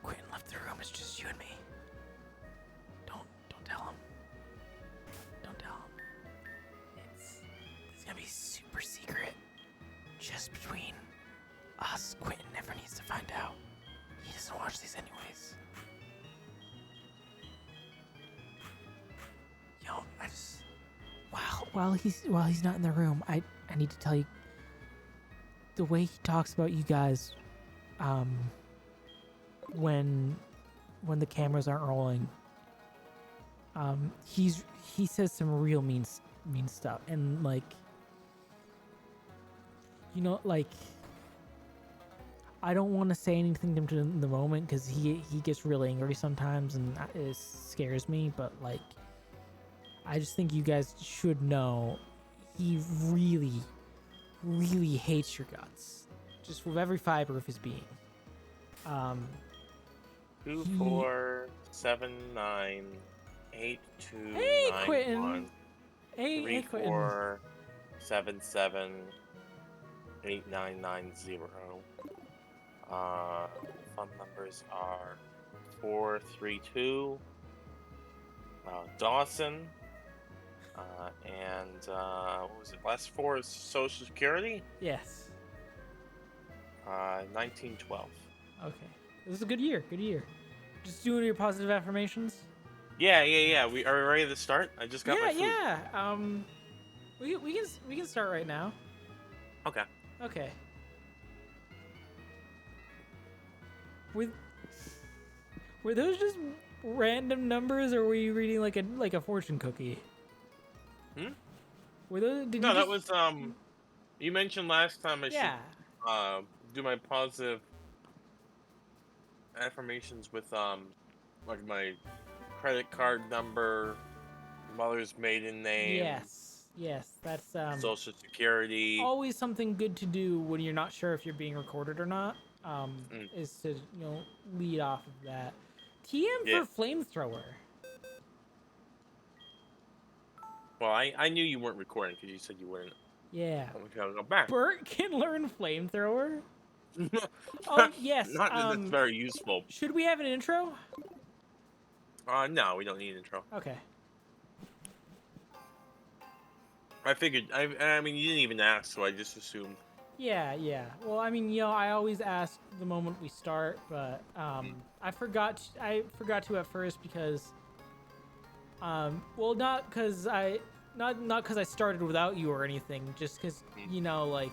Quentin left the room. It's just you and me. Don't tell him. Don't tell him. It's gonna be super secret. Just between us. Quentin never needs to find out. He doesn't watch these anyways. Yo, I just while he's not in the room, I need to tell you the way he talks about you guys when the cameras aren't rolling. He says some real mean stuff, and like, you know, like, I don't want to say anything to him in the moment because he gets really angry sometimes, and it scares me. But like, I just think you guys should know he really, really hates your guts, just with every fiber of his being. 2, 4, 7, 9, 8, 2, Hey, 9, Quentin. 1, Hey, 3, Quentin. 4, 7, 7, 8, 9, 9, 0. Fun numbers are 4, 3, 2, Dawson, and what was it? Last 4 is Social Security. Yes. 1912. Okay. This is a good year. Good year. Just doing your positive affirmations. Yeah. Are we ready to start? I just got my food. Yeah. We can start right now. Okay. Okay. Were those just random numbers, or were you reading like a fortune cookie? Were those? That was You mentioned last time I should do my positive affirmations with like my credit card number, mother's maiden name. Yes, that's Social Security. always something good to do when you're not sure if you're being recorded or not. Is to lead off of that. TM for flamethrower. Well, I knew you weren't recording because you said you wouldn't. Yeah. We gotta go back. Bert can learn flamethrower. Yes. Not that it's very useful. Should we have an intro? No, we don't need an intro. Okay. I figured. I mean, you didn't even ask, so I just assumed. Yeah. Well, I mean, I always ask the moment we start, but I forgot to at first because well, not because I started without you or anything, just because like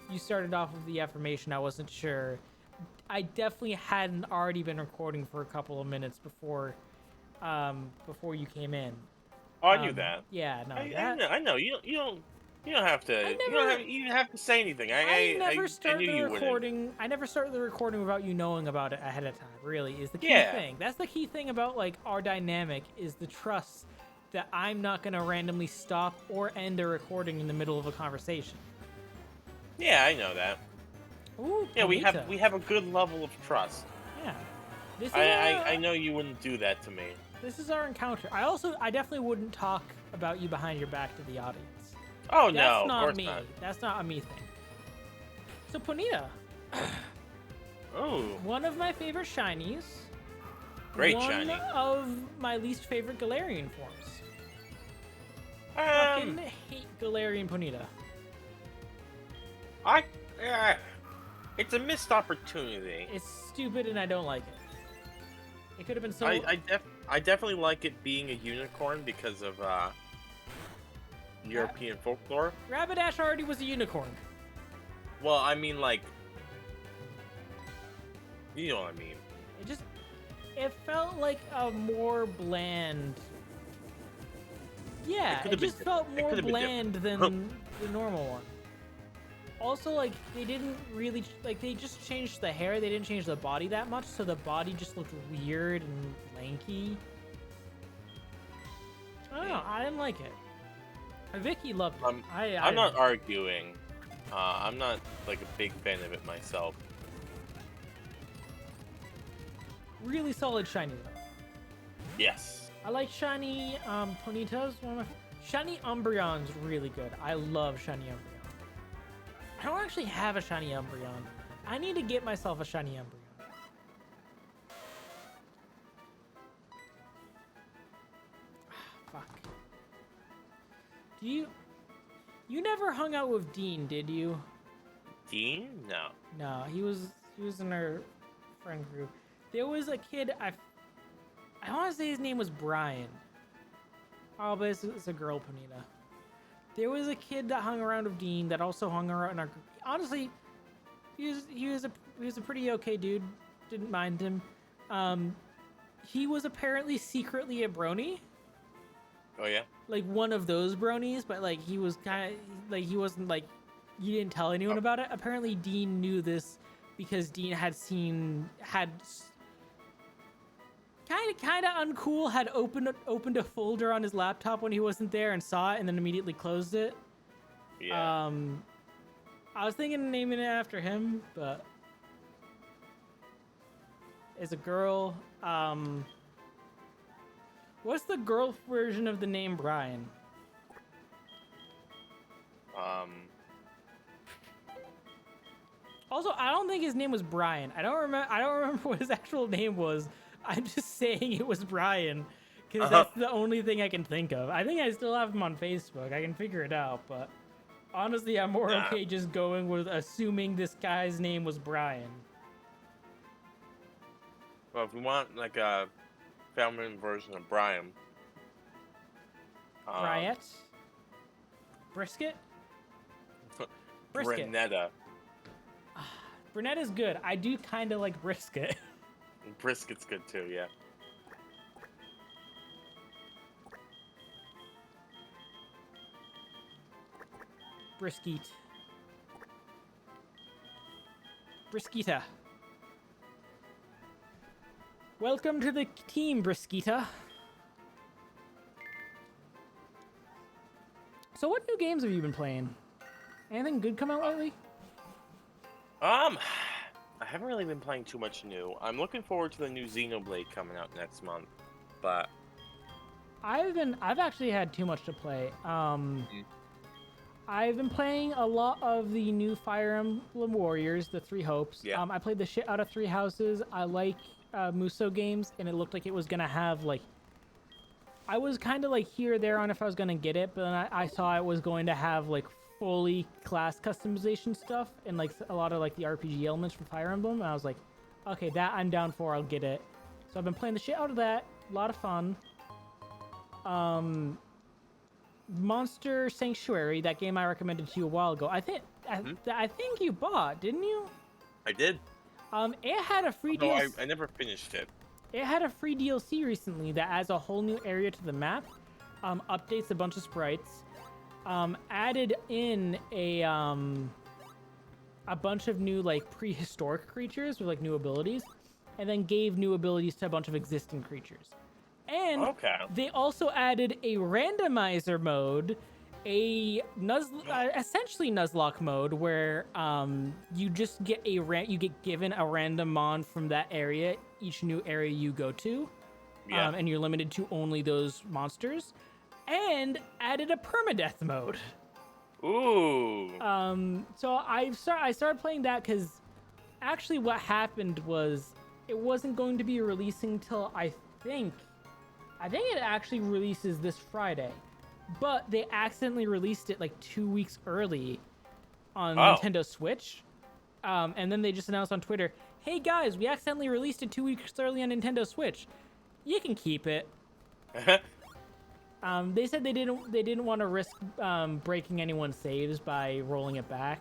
you started off with the affirmation. I wasn't sure. I definitely hadn't already been recording for a couple of minutes before you came in. Oh, I knew that. Yeah, no, I know. You don't have to. You don't even have to say anything. I never started knew the you recording. wouldn't. I never started the recording without you knowing about it ahead of time. Really, is the key thing. That's the key thing about like our dynamic is the trust that I'm not gonna randomly stop or end a recording in the middle of a conversation. Yeah, I know that. Ooh, yeah, we have a good level of trust. Yeah. This is I know you wouldn't do that to me. This is our encounter. I definitely wouldn't talk about you behind your back to the audience. Oh, That's no, not of course me. not. That's not a me thing. So, Ponita. Oh. One of my favorite shinies. Great shiny. One of my least favorite Galarian forms. Fucking hate Galarian Ponita. It's a missed opportunity. It's stupid and I don't like it. It could have been so... I definitely like it being a unicorn because of European folklore. Rapidash already was a unicorn. Well, I mean, like, you know what I mean. It felt like a more bland... Yeah, it just felt more bland than the normal one. Also, like, they didn't really... Like, they just changed the hair. They didn't change the body that much, so the body just looked weird and lanky. I don't know. I didn't like it. Vicky loved it. I'm not arguing. I'm not, like, a big fan of it myself. Really solid shiny, though. Yes. I like shiny Ponyta's. Shiny Umbreon's really good. I love shiny Umbreon. I don't actually have a shiny Umbreon. I need to get myself a shiny Umbreon. Do you never hung out with Dean, did you? Dean? No. No, he was in our friend group. There was a kid I want to say his name was Brian. Oh, but it's a girl, Panita. There was a kid that hung around with Dean that also hung around in our group. Honestly, he was a pretty okay dude. Didn't mind him. He was apparently secretly a brony. Oh yeah. Like one of those bronies, but like he was kind of like he wasn't like you didn't tell anyone about it. Apparently, Dean knew this because Dean had kind of uncool had opened a folder on his laptop when he wasn't there and saw it and then immediately closed it. Yeah. I was thinking of naming it after him, but it's a girl. What's the girl version of the name Brian? Also, I don't think his name was Brian. I don't remember what his actual name was. I'm just saying it was Brian because that's the only thing I can think of. I think I still have him on Facebook. I can figure it out, but honestly, I'm more okay just going with assuming this guy's name was Brian. Well, if you want like a feminine version of Brian. Bryett? Brisket? Brisket. Brunetta. Brunetta's good. I do kind of like brisket. Brisket's good too, yeah. Brisket. Briskita. Welcome to the team, Briskita. So what new games have you been playing? Anything good come out lately? I haven't really been playing too much new. I'm looking forward to the new Xenoblade coming out next month, but I've actually had too much to play. I've been playing a lot of the new Fire Emblem Warriors, the Three Hopes. Yeah. I played the shit out of Three Houses. I like Muso games, and it looked like it was gonna have like. I was kind of like here or there on if I was gonna get it, but then I saw it was going to have like fully class customization stuff and like a lot of like the RPG elements from Fire Emblem. And I was like, okay, that I'm down for. I'll get it. So I've been playing the shit out of that. A lot of fun. Monster Sanctuary, that game I recommended to you a while ago. I think you bought, didn't you? I did. It had a free DLC. I never finished it. It had a free DLC recently that adds a whole new area to the map, updates a bunch of sprites, added in a bunch of new like prehistoric creatures with like new abilities, and then gave new abilities to a bunch of existing creatures. And they also added a randomizer mode, essentially Nuzelock mode, where you just get you get given a random mon from that area each new area you go to, and you're limited to only those monsters, and added a permadeath mode. Ooh. So I started playing that because actually what happened was it wasn't going to be releasing till I think it actually releases this Friday, but they accidentally released it like 2 weeks early on Nintendo Switch. And then they just announced on Twitter, hey guys, we accidentally released it 2 weeks early on Nintendo Switch. You can keep it. They said they didn't want to risk breaking anyone's saves by rolling it back.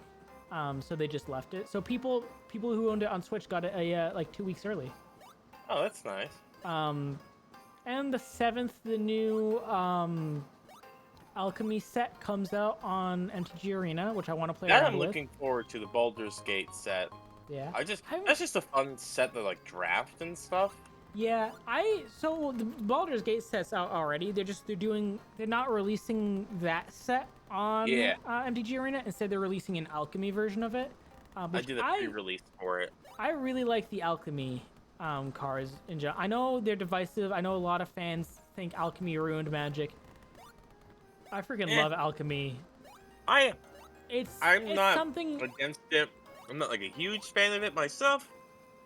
So they just left it. So people who owned it on Switch got it like 2 weeks early. Oh, that's nice. And the 7th, the new Alchemy set comes out on MTG Arena, which I want to play around with. I'm looking forward to the Baldur's Gate set. Yeah. That's just a fun set to like draft and stuff. Yeah, so the Baldur's Gate set's out already. They're not releasing that set on MTG Arena. Instead, they're releasing an Alchemy version of it. I did a pre-release for it. I really like the Alchemy cards in general. I know they're divisive. I know a lot of fans think Alchemy ruined Magic. I freaking love Alchemy. I'm not something against it. I'm not like a huge fan of it myself,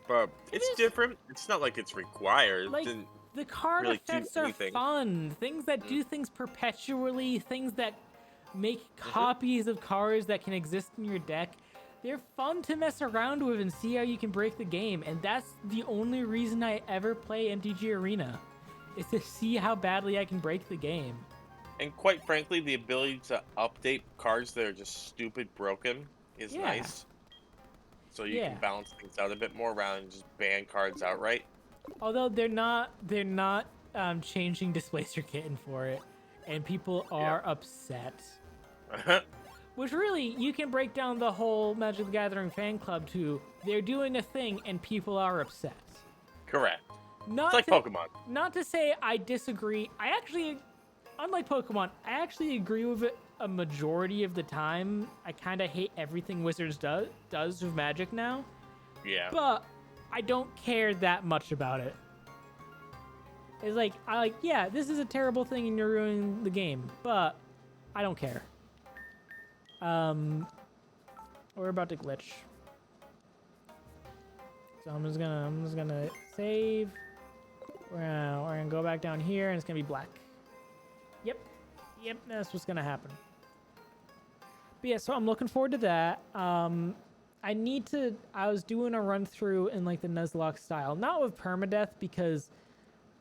but it's different. It's not like it's required. Like, the card effects are fun. Things that do things perpetually. Things that make copies of cards that can exist in your deck. They're fun to mess around with and see how you can break the game. And that's the only reason I ever play MTG Arena, is to see how badly I can break the game. And quite frankly, the ability to update cards that are just stupid broken is nice. So you can balance things out a bit more rather than just ban cards outright. Although they're not changing Displacer Kitten for it, and people are upset. Which really, you can break down the whole Magic the Gathering fan club to they're doing a thing and people are upset. Correct. Not it's like Pokemon. Not to say I disagree. I actually, unlike Pokemon, I actually agree with it a majority of the time. I kind of hate everything Wizards does with Magic now. Yeah. But I don't care that much about it. It's like, yeah, this is a terrible thing and you're ruining the game, but I don't care. We're about to glitch. So I'm just gonna save. We're gonna go back down here and it's gonna be black. Yep, that's what's gonna happen. But yeah, so I'm looking forward to that. I was doing a run through in like the Nuzelock style, not with permadeath because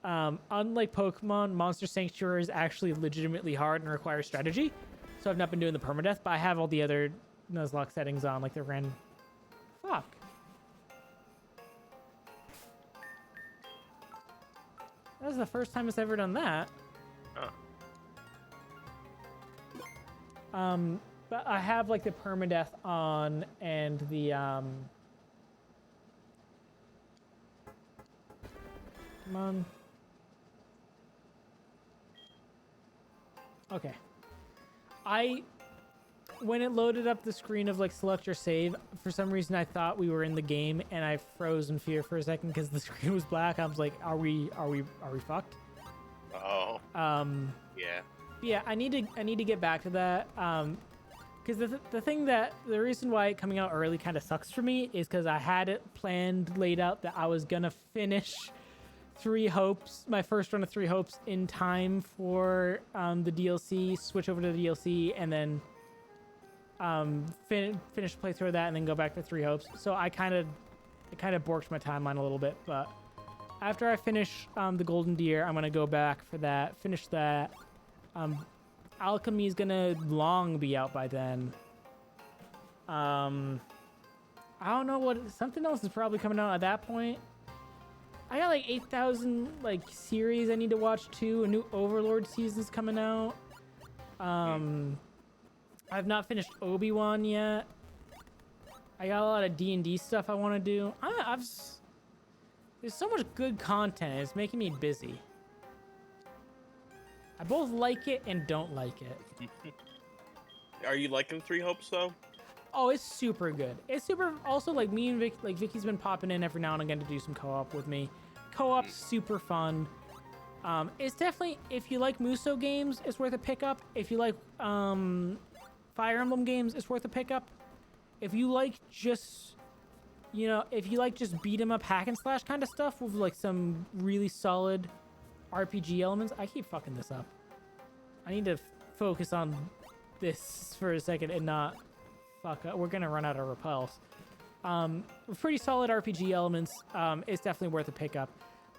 unlike Pokemon, Monster Sanctuary is actually legitimately hard and requires strategy. So I've not been doing the permadeath, but I have all the other Nuzlocke settings on, like the random. Fuck. That was the first time it's ever done that. But I have like the permadeath on and the Come on. Okay. When it loaded up the screen of like select your save, for some reason I thought we were in the game and I froze in fear for a second because the screen was black. I was like, are we fucked? Oh. Yeah. Yeah, I need to get back to that. Because the reason why coming out early kind of sucks for me is because I had it planned, laid out that I was gonna finish my first run of 3 Hopes in time for the DLC, switch over to the DLC, and then finish the playthrough of that, and then go back to 3 Hopes. So it kind of borked my timeline a little bit, but after I finish the Golden Deer, I'm gonna go back for that, finish that. Alchemy is gonna long be out by then. I don't know something else is probably coming out at that point. I got like 8,000 like series I need to watch too. A new Overlord season's coming out. I've not finished Obi-Wan yet. I got a lot of D&D stuff I want to do. There's so much good content. It's making me busy. I both like it and don't like it. Are you liking 3 Hopes though? Oh, it's super good. It's super. Also, like me and Vicky's been popping in every now and again to do some co-op with me. Co-op's super fun. It's definitely, if you like Muso games, it's worth a pickup. If you like Fire Emblem games, it's worth a pickup. If you like just beat 'em up hack and slash kind of stuff with like some really solid RPG elements. I keep fucking this up. I need to focus on this for a second and not fuck up. We're gonna run out of repels. With pretty solid RPG elements, it's definitely worth a pickup.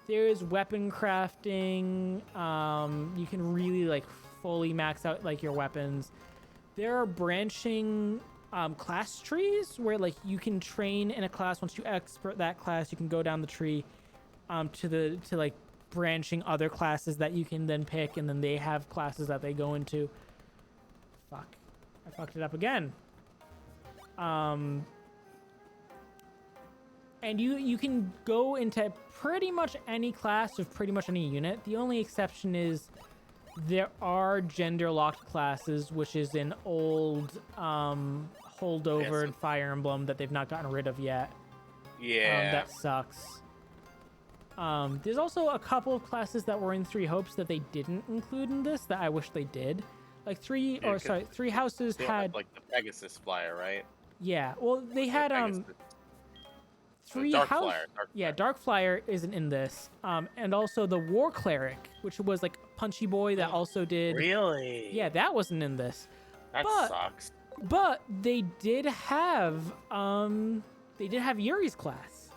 There is weapon crafting. You can really like fully max out like your weapons. There are branching class trees where like you can train in a class. Once you expert that class, you can go down the tree to like branching other classes that you can then pick, and then they have classes that they go into. Fuck, I fucked it up again. And you can go into pretty much any class with pretty much any unit. The only exception is there are gender-locked classes, which is an old holdover in Fire Emblem that they've not gotten rid of yet. Yeah. That sucks. There's also a couple of classes that were in 3 Hopes that they didn't include in this that I wish they did. Like 3 Houses had like the Pegasus flyer, right? Yeah. Well, they had Dark Flyer. Dark Flyer isn't in this. And also the War Cleric, which was like Punchy Boy that also did. Really? Yeah, that wasn't in this. That But sucks. they did have Yuri's class.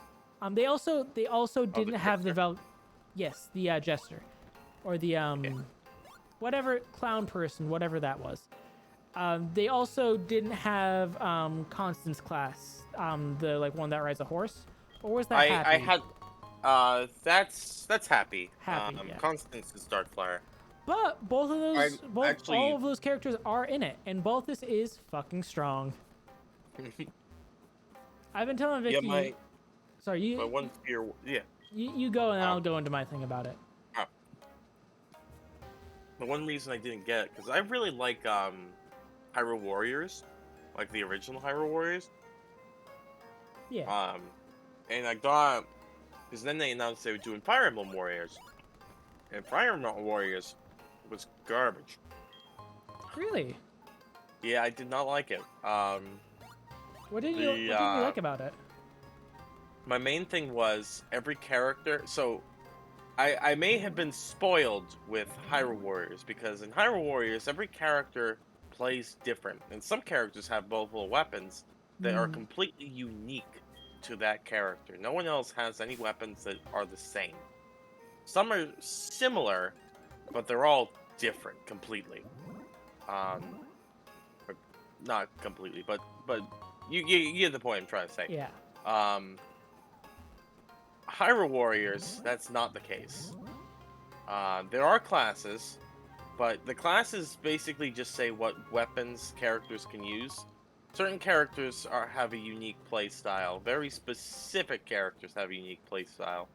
They also Oh, the didn't have trickster. yes, the jester, or the Yeah. whatever clown person, whatever that was. They also didn't have Constance class, the like one that rides a horse. Or was that I Happy? had that's happy. Happy, yeah. Constance is Darkfire. But I'm all actually of those characters are in it, and both this is fucking strong. I've been telling yeah, Vicky. Sorry, my one fear, yeah. you go, and then I'll Um, go into my thing about it. uh, the one reason I didn't get it because I really like Hyrule Warriors, like the original Hyrule Warriors. Yeah. And I got because then they announced they were doing Fire Emblem Warriors, and Fire Emblem Warriors was garbage. Really? Yeah, I did not like it. What didn't you like about it? My main thing was every character. So I may have been spoiled with Hyrule Warriors because in Hyrule Warriors every character plays different, and some characters have multiple weapons that are completely unique to that character. No one else has any weapons that are the same. Some are similar, but they're all different completely. Or not completely, but you get the point I'm trying to say. Yeah. Hyrule Warriors, that's not the case. There are classes, but the classes basically just say what weapons characters can use. Certain characters have a unique play style. Very specific characters have a unique play style,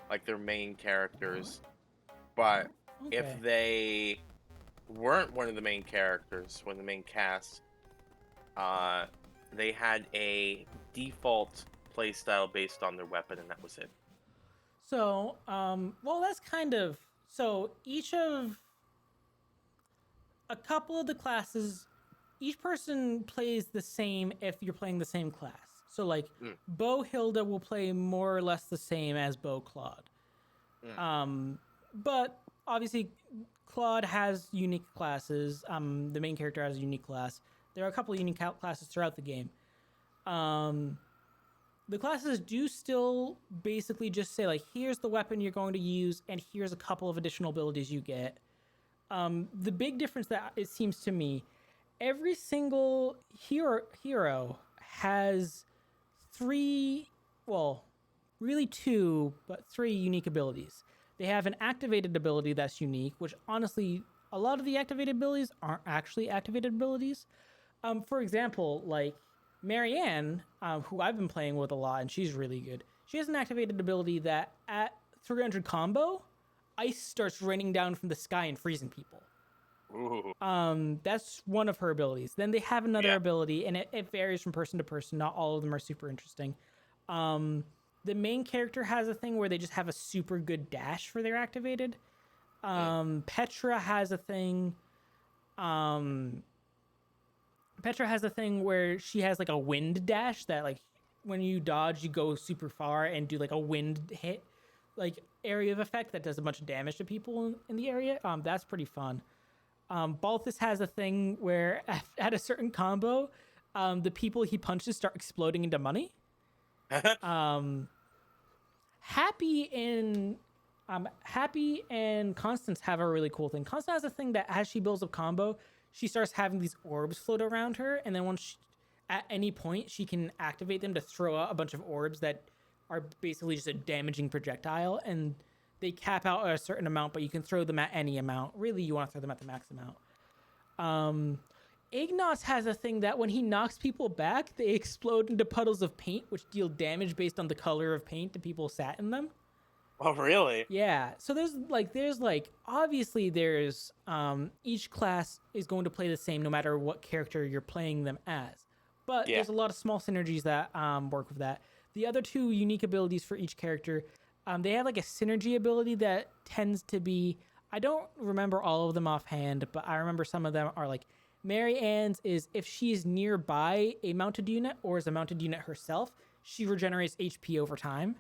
like their main characters. But Okay. if they weren't one of the main characters, one of the main cast, they had a default playstyle based on their weapon, and that was it. So, well, that's kind of so. A couple of the classes, each person plays the same if you're playing the same class. So, like, Bo Hilda will play more or less the same as Bo Claude. But obviously, Claude has unique classes. The main character has a unique class. There are a couple of unique classes throughout the game. The classes do still basically just say, like, here's the weapon you're going to use, and here's a couple of additional abilities you get. The big difference that it seems to me, every single hero has three, well, really two, but three unique abilities. They have an activated ability that's unique, which honestly, a lot of the activated abilities aren't actually activated abilities. For example, like Marianne, who I've been playing with a lot, and she's really good. She has an activated ability that at 300 combo, ice starts raining down from the sky and freezing people. Ooh. That's one of her abilities. Then they have another ability, and it varies from person to person. Not all of them are super interesting. The main character has a thing where they just have a super good dash for their activated. Petra has a thing. Petra has a thing where she has like a wind dash that, like, when you dodge, you go super far and do like a wind hit, like area of effect that does a bunch of damage to people in the area. That's pretty fun. Balthus has a thing where at a certain combo, the people he punches start exploding into money. Happy and Constance have a really cool thing. Constance has a thing that as she builds up combo, she starts having these orbs float around her, and then at any point, she can activate them to throw out a bunch of orbs that are basically just a damaging projectile, and they cap out a certain amount, but you can throw them at any amount. Really, you want to throw them at the max amount. Ignos has a thing that when he knocks people back, they explode into puddles of paint, which deal damage based on the color of paint the people sat in them. Oh, really? Yeah. So there's obviously there's each class is going to play the same no matter what character you're playing them as. But there's a lot of small synergies that work with that. The other two unique abilities for each character, they have like a synergy ability that tends to be, I don't remember all of them offhand, but I remember some of them are like, Mary Ann's is if she's nearby a mounted unit or is a mounted unit herself, she regenerates HP over time.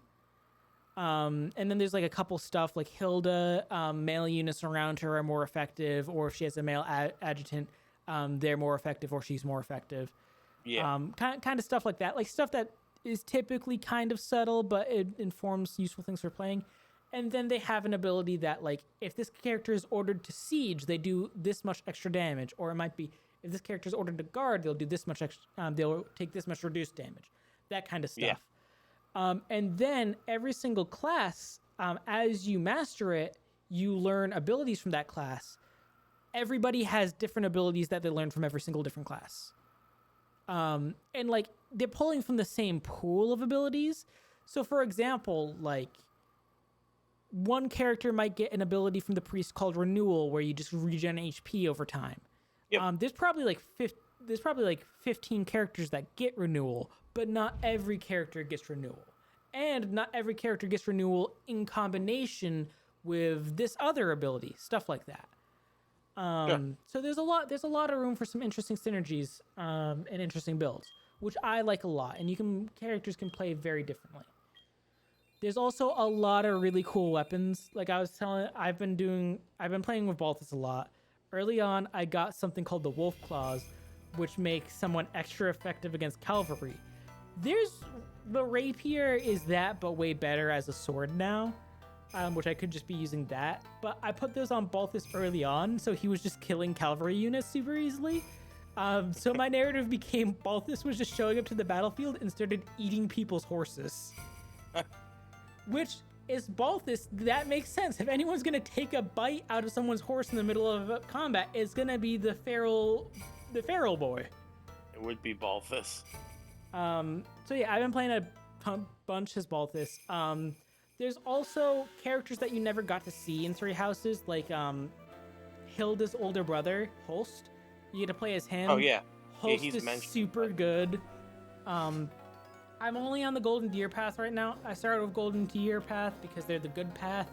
And then there's like a couple stuff like Hilda, male units around her are more effective, or if she has a male adjutant, they're more effective or she's more effective. Yeah. Kind of stuff like that, like stuff that is typically kind of subtle, but it informs useful things for playing. And then they have an ability that, like, if this character is ordered to siege, they do this much extra damage. Or it might be, if this character is ordered to guard, they'll do this much extra, they'll take this much reduced damage. That kind of stuff. Yeah. And then every single class, as you master it, you learn abilities from that class. Everybody has different abilities that they learn from every single different class. And like they're pulling from the same pool of abilities. So for example, like one character might get an ability from the priest called Renewal, where you just regen HP over time. Yep. There's probably like 15 characters that get Renewal, but not every character gets Renewal, and not every character gets Renewal in combination with this other ability, stuff like that. So there's a lot of room for some interesting synergies and interesting builds, which I like a lot, and characters can play very differently. There's also a lot of really cool weapons. Like I was telling, I've been playing with Balthus a lot. Early on, I got something called the Wolf Claws, which makes someone extra effective against cavalry. The rapier is that, but way better as a sword now. Which I could just be using that. But I put those on Balthus early on, so he was just killing cavalry units super easily. So my narrative became Balthus was just showing up to the battlefield and started eating people's horses. Which is Balthus, that makes sense. If anyone's going to take a bite out of someone's horse in the middle of combat, it's going to be the feral boy. It would be Balthus. So yeah, I've been playing a bunch as Balthus. There's also characters that you never got to see in Three Houses, like Hilda's older brother, Holst. You get to play as him. Oh yeah. Holst he's is mentioned, super good. I'm only on the Golden Deer path right now. I started with Golden Deer path because they're the good path.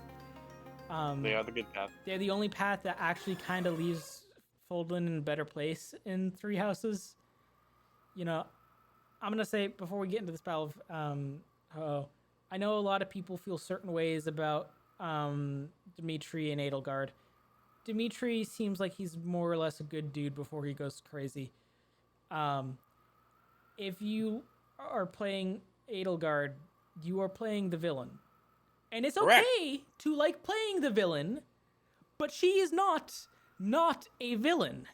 They are the good path. They're the only path that actually kind of leaves Foldland in a better place in Three Houses. You know, I'm gonna say before we get into this battle of I know a lot of people feel certain ways about Dimitri and Edelgard. Dimitri seems like he's more or less a good dude before he goes crazy. If you are playing Edelgard, you are playing the villain. And it's okay to like playing the villain, but she is not a villain.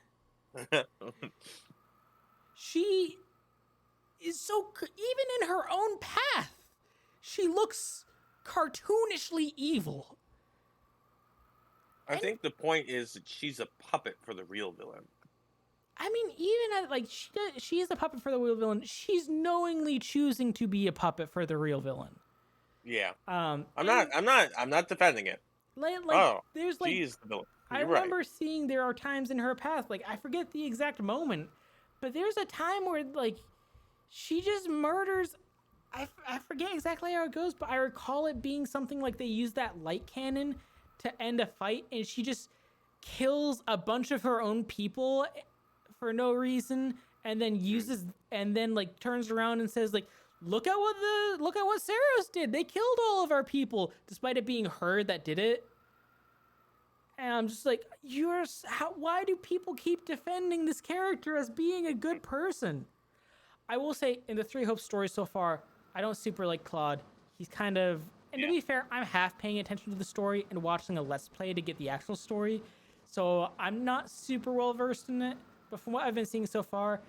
She is even in her own path, she looks cartoonishly evil. I think the point is that she's a puppet for the real villain. I mean, even at, like she is a puppet for the real villain. She's knowingly choosing to be a puppet for the real villain. Yeah. I'm not defending it. There's like she's the villain. I remember seeing there are times in her path, like I forget the exact moment, but there's a time where like she just murders. I forget exactly how it goes, but I recall it being something like they use that light cannon to end a fight, and she just kills a bunch of her own people for no reason, and then like turns around and says like, look at what Saros did. They killed all of our people, despite it being her that did it. And I'm just like, why do people keep defending this character as being a good person? I will say, in the Three Hopes stories so far, I don't super like Claude. He's kind of, and to be fair, I'm half paying attention to the story and watching a Let's Play to get the actual story. So I'm not super well versed in it, but from what I've been seeing so far,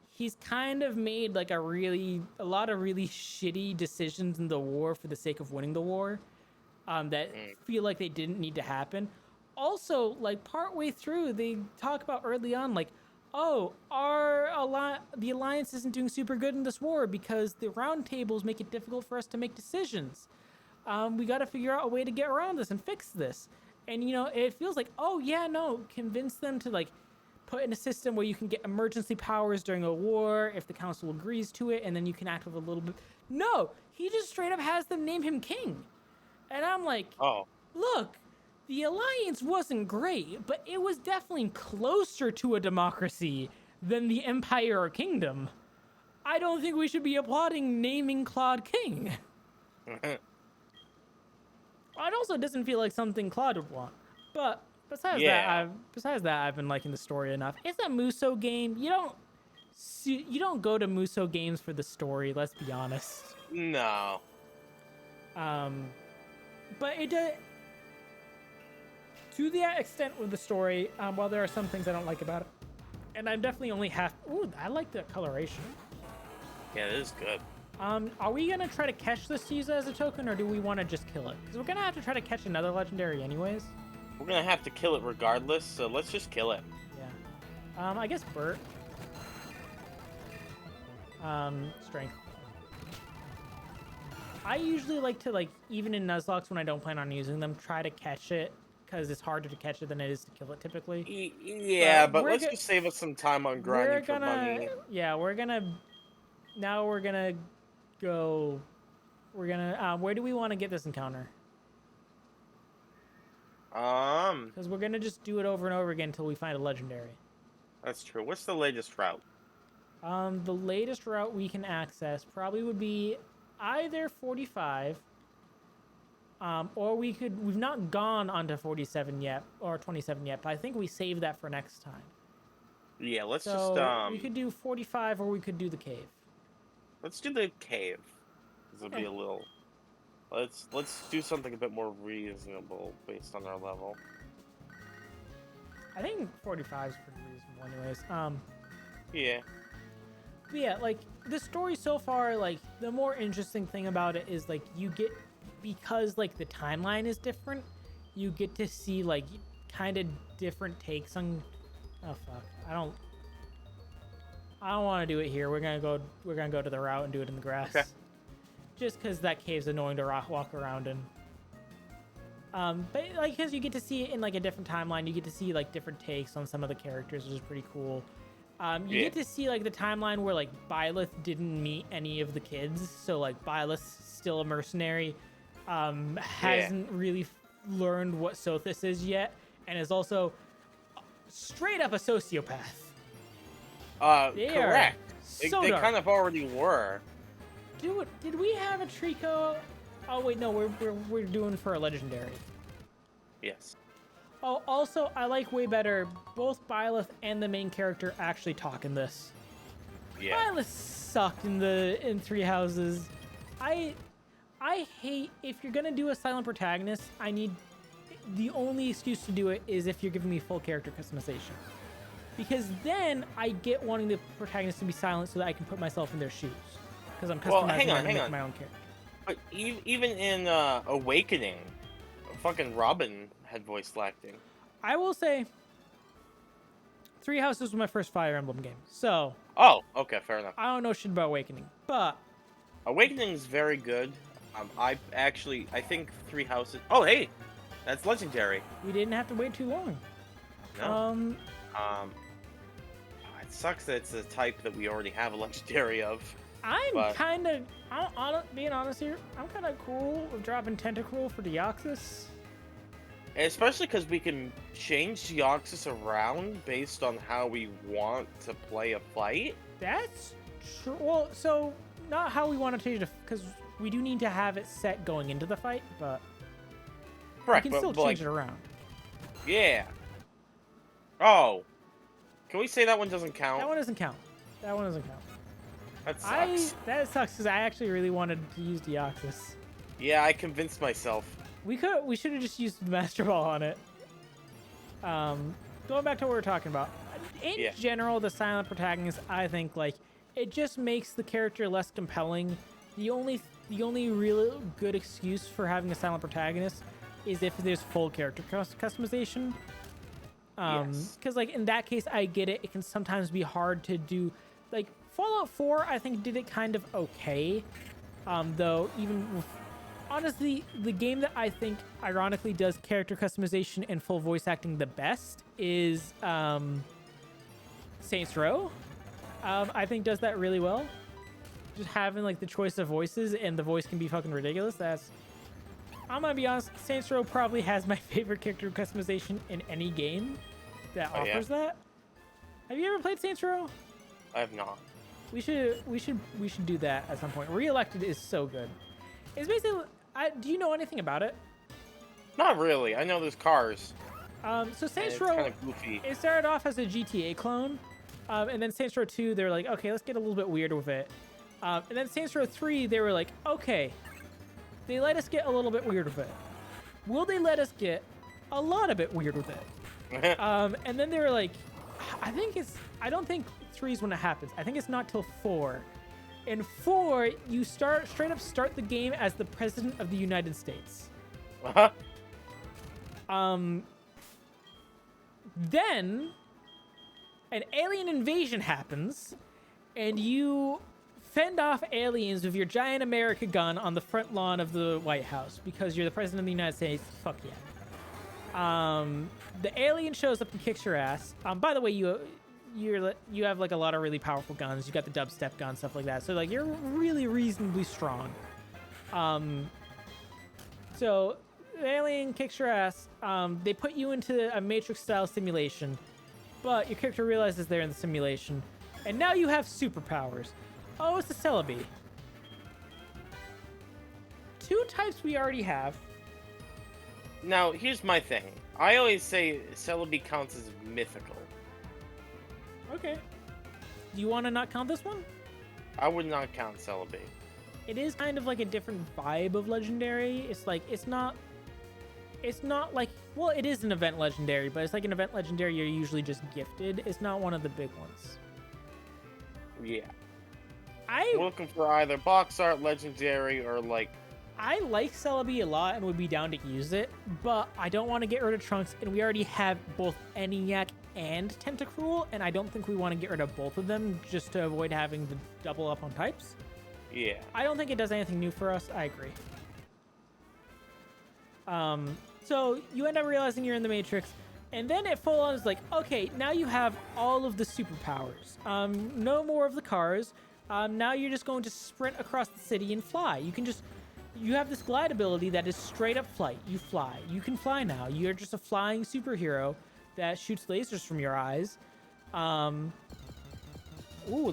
he's kind of made like a lot of really shitty decisions in the war for the sake of winning the war, that feel like they didn't need to happen. Also, like partway through, they talk about early on, like, oh, the Alliance isn't doing super good in this war because the round tables make it difficult for us to make decisions. We got to figure out a way to get around this and fix this. And, you know, it feels like, oh, yeah, no, convince them to, like, put in a system where you can get emergency powers during a war if the council agrees to it, and then you can act with a little bit. No, he just straight up has them name him king. And I'm like, oh, look, the Alliance wasn't great, but it was definitely closer to a democracy than the Empire or Kingdom. I don't think we should be applauding naming Claude king. It also doesn't feel like something Claude would want. But Besides that, I've been liking the story enough. It's a Muso game. You don't go to Muso games for the story. Let's be honest. No. But it does. To the extent with the story, while there are some things I don't like about it, and I'm definitely only half. Ooh, I like the coloration. Yeah, it is good. Are we gonna try to catch this to use it as a token, or do we want to just kill it? Because we're gonna have to try to catch another legendary anyways. We're gonna have to kill it regardless, so let's just kill it. Yeah. I guess Bert. Strength. I usually like to, even in Nuzlocks when I don't plan on using them, try to catch it, because it's harder to catch it than it is to kill it typically. Yeah, but let's just save us some time on grinding for money. Yeah, we're gonna go. We're gonna. Where do we want to get this encounter? Because we're gonna just do it over and over again until we find a legendary. That's true. What's the latest route? The latest route we can access probably would be either 45, or we've not gone onto 47 yet, or 27 yet, but I think we saved that for next time. Yeah, let's we could do 45, or we could do the cave. Let's do the cave. This will be a little. Let's do something a bit more reasonable based on our level. I think 45 is pretty reasonable, anyways. Yeah. But yeah, the story so far, the more interesting thing about it is you get, because the timeline is different, you get to see kind of different takes on. Oh fuck! I don't want to do it here. We're gonna go to the route and do it in the grass. Okay. Just because that cave's annoying to walk around in. But because you get to see it in a different timeline, you get to see different takes on some of the characters, which is pretty cool. You get to see the timeline where Byleth didn't meet any of the kids, so Byleth's still a mercenary, hasn't really learned what Sothis is yet, and is also straight up a sociopath. Correct. They kind of already were. Did we have a Trico? Oh wait, no, we're doing for a legendary. Yes. Oh, also, I like way better, both Byleth and the main character actually talk in this. Yeah. Byleth sucked in Three Houses. I hate, if you're gonna do a silent protagonist, the only excuse to do it is if you're giving me full character customization. Because then I get wanting the protagonist to be silent so that I can put myself in their shoes. Because I'm customizing my own character. But even in Awakening, fucking Robin had voice acting. I will say, Three Houses was my first Fire Emblem game, so. Oh, okay, fair enough. I don't know shit about Awakening, but. Awakening is very good. I think Three Houses. Oh, hey, that's legendary. We didn't have to wait too long. No. It sucks that it's a type that we already have a legendary of. Being honest here, I'm kind of cool with dropping Tentacruel for Deoxys. Especially because we can change Deoxys around based on how we want to play a fight. That's true. Well, so not how we want to change it, because we do need to have it set going into the fight, but correct, we can still change it around. Yeah. Oh. Can we say that one doesn't count? That one doesn't count. That sucks. That sucks because I actually really wanted to use Deoxys. Yeah, I convinced myself. We should have just used the Master Ball on it. Going back to what we were talking about. In general, the silent protagonist, I think, it just makes the character less compelling. The only real good excuse for having a silent protagonist is if there's full character customization. Because in that case, I get it. It can sometimes be hard to do. Fallout 4, I think, did it kind of okay. Though, honestly, the game that I think, ironically, does character customization and full voice acting the best is Saints Row. I think does that really well. Just having, the choice of voices, and the voice can be fucking ridiculous. I'm gonna be honest, Saints Row probably has my favorite character customization in any game that offers that. Have you ever played Saints Row? I have not. We should do that at some point. Re-Elected is so good. It's basically. Do you know anything about it? Not really. I know there's cars. So and Saints it's Row, kind of goofy. it started off as a GTA clone, and then Saints Row 2, they're like, okay, let's get a little bit weird with it. And then Saints Row 3, they were like, okay, they let us get a little bit weird with it. Will they let us get a lot of bit weird with it? And then they were like, I don't think 3 is when it happens. I think it's not till 4. In 4, you straight up start the game as the President of the United States. Uh-huh. Then an alien invasion happens, and you fend off aliens with your giant America gun on the front lawn of the White House because you're the President of the United States. Fuck yeah. The alien shows up and kicks your ass. By the way, you have like a lot of really powerful guns. You got the dubstep gun, stuff like that. So like you're really reasonably strong. So the alien kicks your ass. They put you into a Matrix-style simulation, but your character realizes they're in the simulation, and now you have superpowers. Oh, it's a Celebi. 2 types we already have. Now, here's my thing. I always say Celebi counts as mythical. Okay. Do you want to not count this one? I would not count Celebi. It is kind of like a different vibe of legendary. It's like it's not like, well, it is an event legendary, but it's like an event legendary you're usually just gifted. It's not one of the big ones. Yeah. I'm looking for either box art legendary or like. I like Celebi a lot and would be down to use it, but I don't want to get rid of Trunks, and we already have both ENIAC and Tentacruel, and I don't think we want to get rid of both of them just to avoid having to double up on types. Yeah. I don't think it does anything new for us. I agree. So you end up realizing you're in the Matrix, and then it full on is like, okay, now you have all of the superpowers. No more of the cars. Now you're just going to sprint across the city and fly. You have this glide ability that is straight up flight. You fly. You can fly now. You're just a flying superhero that shoots lasers from your eyes. Ooh,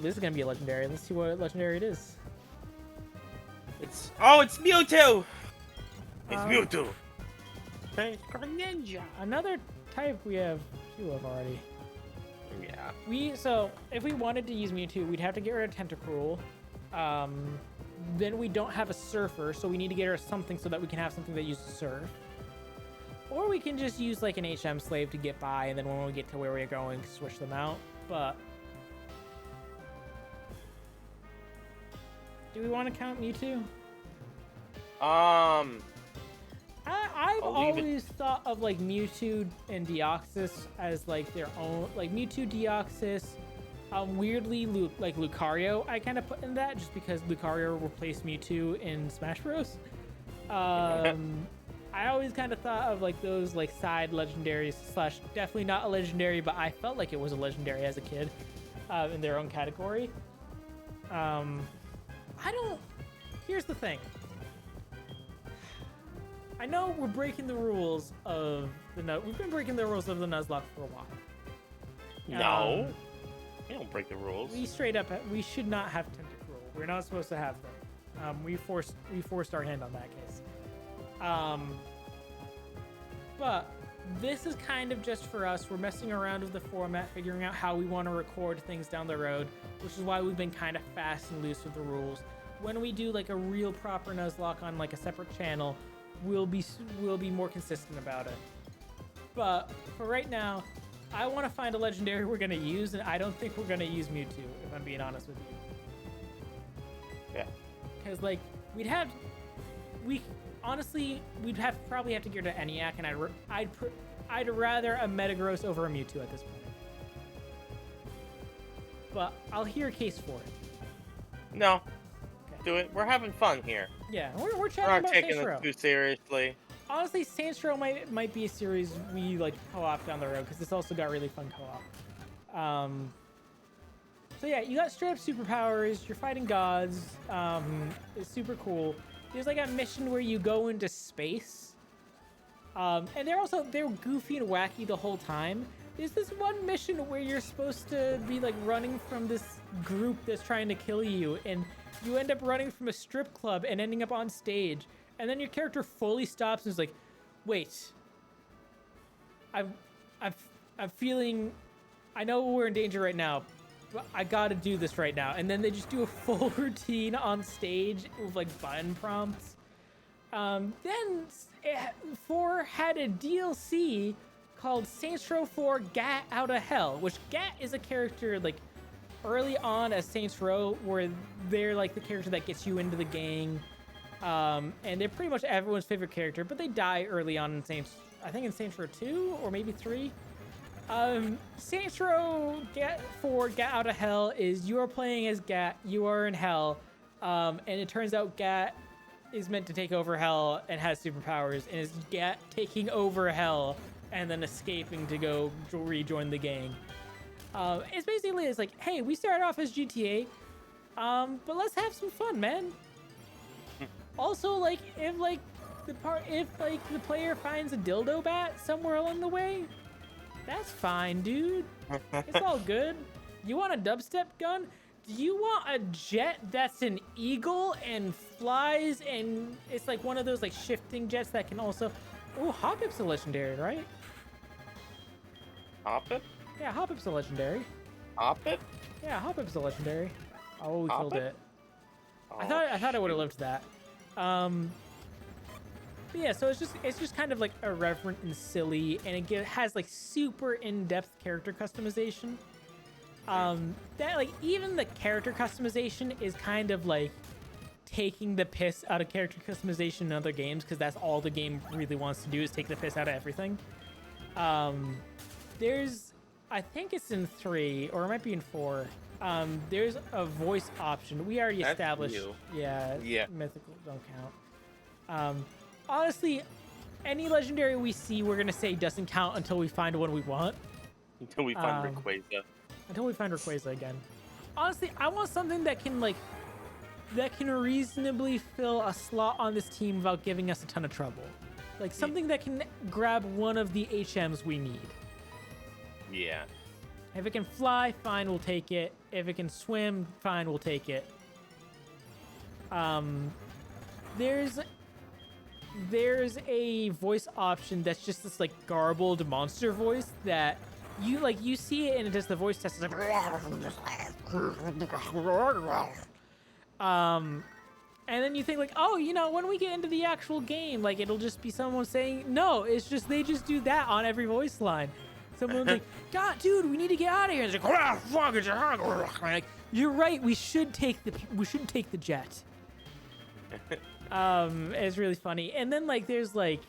this is gonna be a legendary. Let's see what legendary it is. It's Mewtwo. It's Mewtwo. Thanks, Ninja. Another type we have 2 of already. Yeah. So if we wanted to use Mewtwo, we'd have to get rid of Tentacruel. Then we don't have a Surfer, so we need to get rid of something so that we can have something that uses Surf. Or we can just use like an HM slave to get by, and then when we get to where we're going, switch them out. But do we want to count Mewtwo? I've always thought of like Mewtwo and Deoxys as like their own, like Mewtwo, Deoxys. Weirdly, like Lucario, I kind of put in that just because Lucario replaced Mewtwo in Smash Bros. I always kind of thought of like those like side legendaries slash definitely not a legendary, but I felt like it was a legendary as a kid, in their own category. Here's the thing. I know we're breaking the rules of we've been breaking the rules of the Nuzlocke for a while. No. We don't break the rules. We should not have Tentacruel. We're not supposed to have them. We forced our hand on that case. But this is kind of just for us. We're messing around with the format, figuring out how we want to record things down the road, which is why we've been kind of fast and loose with the rules. When we do like a real proper Nuzlocke on like a separate channel, we'll be more consistent about it. But for right now, I want to find a legendary we're going to use, and I don't think we're going to use Mewtwo, if I'm being honest with you. Yeah. Because, like, we'd probably have to get rid of ENIAC, and I'd rather a Metagross over a Mewtwo at this point. But I'll hear a case for it. No. Okay. Do it. We're having fun here. Yeah, we're chatting We're about not taking Saints Row. it too seriously. Honestly, Saints Row might be a series we like co-op down the road because it's also got really fun co-op. So yeah, you got straight up superpowers. You're fighting gods. It's super cool. There's like a mission where you go into space, and they're goofy and wacky the whole time. There's this one mission where you're supposed to be like running from this group that's trying to kill you, and you end up running from a strip club and ending up on stage. And then your character fully stops and is like, wait, I'm feeling. I know we're in danger right now, but I gotta do this right now. And then they just do a full routine on stage with like button prompts. Then 4 had a DLC called Saints Row 4 Gat Out of Hell, which Gat is a character like early on as Saints Row, where they're like the character that gets you into the gang. And they're pretty much everyone's favorite character, but they die early on in I think in Saints Row 2 or maybe 3. Saints Row 4 Gat Out of Hell is you are playing as Gat, you are in hell, and it turns out Gat is meant to take over hell and has superpowers, and is Gat taking over hell and then escaping to go rejoin the gang. It's like, hey, we started off as GTA, but let's have some fun, man. Also, like, if the player finds a dildo bat somewhere along the way, that's fine, dude. It's all good. You want a dubstep gun? Do you want a jet that's an eagle and flies, and it's like one of those like shifting jets that can also... Oh, Hoppip's a legendary, right? Hoppip? Yeah, Hoppip's a legendary. Hoppip? Yeah, Hoppip's a legendary. Oh, we killed it. Oh, I thought it would have lived to that. But yeah, so it's just kind of like irreverent and silly, and it has like super in-depth character customization. That like even the character customization is kind of like taking the piss out of character customization in other games, because that's all the game really wants to do is take the piss out of everything. There's, I think it's in 3 or it might be in 4. There's a voice option. We already established. Yeah. Mythical don't count. Honestly, any legendary we see, we're gonna say doesn't count until we find one we want. Until we find Rayquaza. Until we find Rayquaza again. Honestly, I want something that can reasonably fill a slot on this team without giving us a ton of trouble. Like something that can grab one of the HMs we need. Yeah. If it can fly, fine, we'll take it. If it can swim, fine, we'll take it. There's a voice option that's just this like garbled monster voice that you see it and it does the voice test. It's like, and then you think like, oh, when we get into the actual game, like it'll just be someone saying, no, it's just they just do that on every voice line. Someone's like, God, dude, we need to get out of here. And it's like, like, you're right. We should take the jet. It's really funny. And then like, there's like,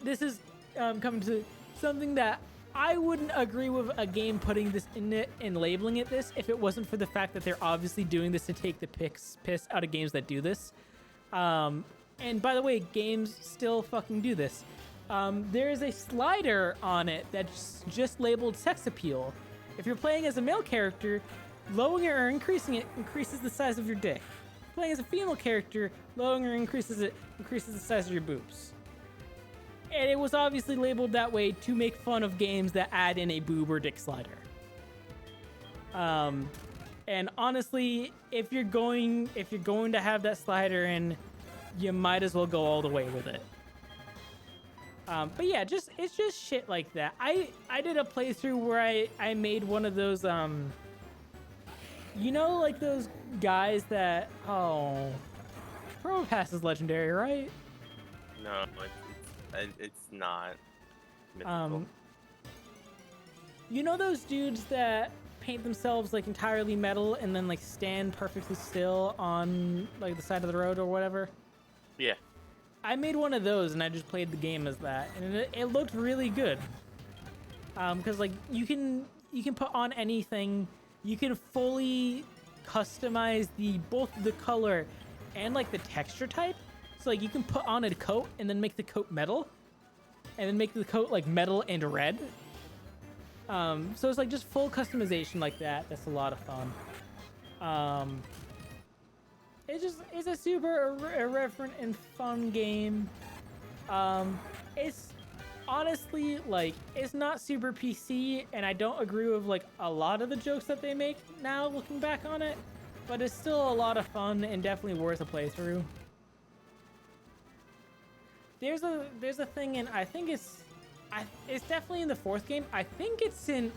this is coming to something that I wouldn't agree with a game putting this in it and labeling it this if it wasn't for the fact that they're obviously doing this to take the piss out of games that do this. And by the way, games still fucking do this. There is a slider on it that's just labeled sex appeal. If you're playing as a male character, lowering or increasing it increases the size of your dick. Playing as a female character, lowering or increases the size of your boobs. And it was obviously labeled that way to make fun of games that add in a boob or dick slider. And honestly, if you're going to have that slider in, you might as well go all the way with it. But yeah, it's just shit like that. I did a playthrough where I made one of those like those guys that Pro Pass is legendary, right? No, it's not mythical. Those dudes that paint themselves like entirely metal and then like stand perfectly still on like the side of the road or whatever? Yeah. I made one of those and I just played the game as that, and it looked really good. Because like you can put on anything, you can fully customize both the color and like the texture type. So like you can put on a coat and then make the coat metal, and then make the coat like metal and red. So it's like just full customization like that. That's a lot of fun. It's a super irreverent and fun game. It's honestly like it's not super PC, and I don't agree with like a lot of the jokes that they make now looking back on it, but it's still a lot of fun and definitely worth a playthrough. There's a thing in, I think it's It's definitely in the fourth game. I think it's in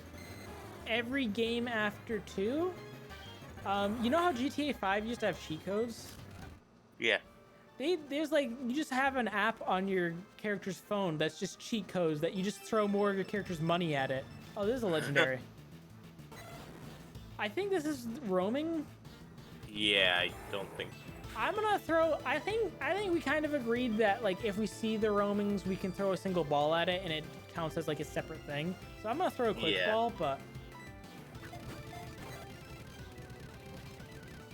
every game after 2. You know how GTA 5 used to have cheat codes? Yeah. There's like, you just have an app on your character's phone that's just cheat codes that you just throw more of your character's money at it. Oh, this is a legendary. I think this is roaming. Yeah, I don't think. I'm gonna throw. I think we kind of agreed that like if we see the roamings, we can throw a single ball at it and it counts as like a separate thing. So I'm gonna throw a quick ball, but.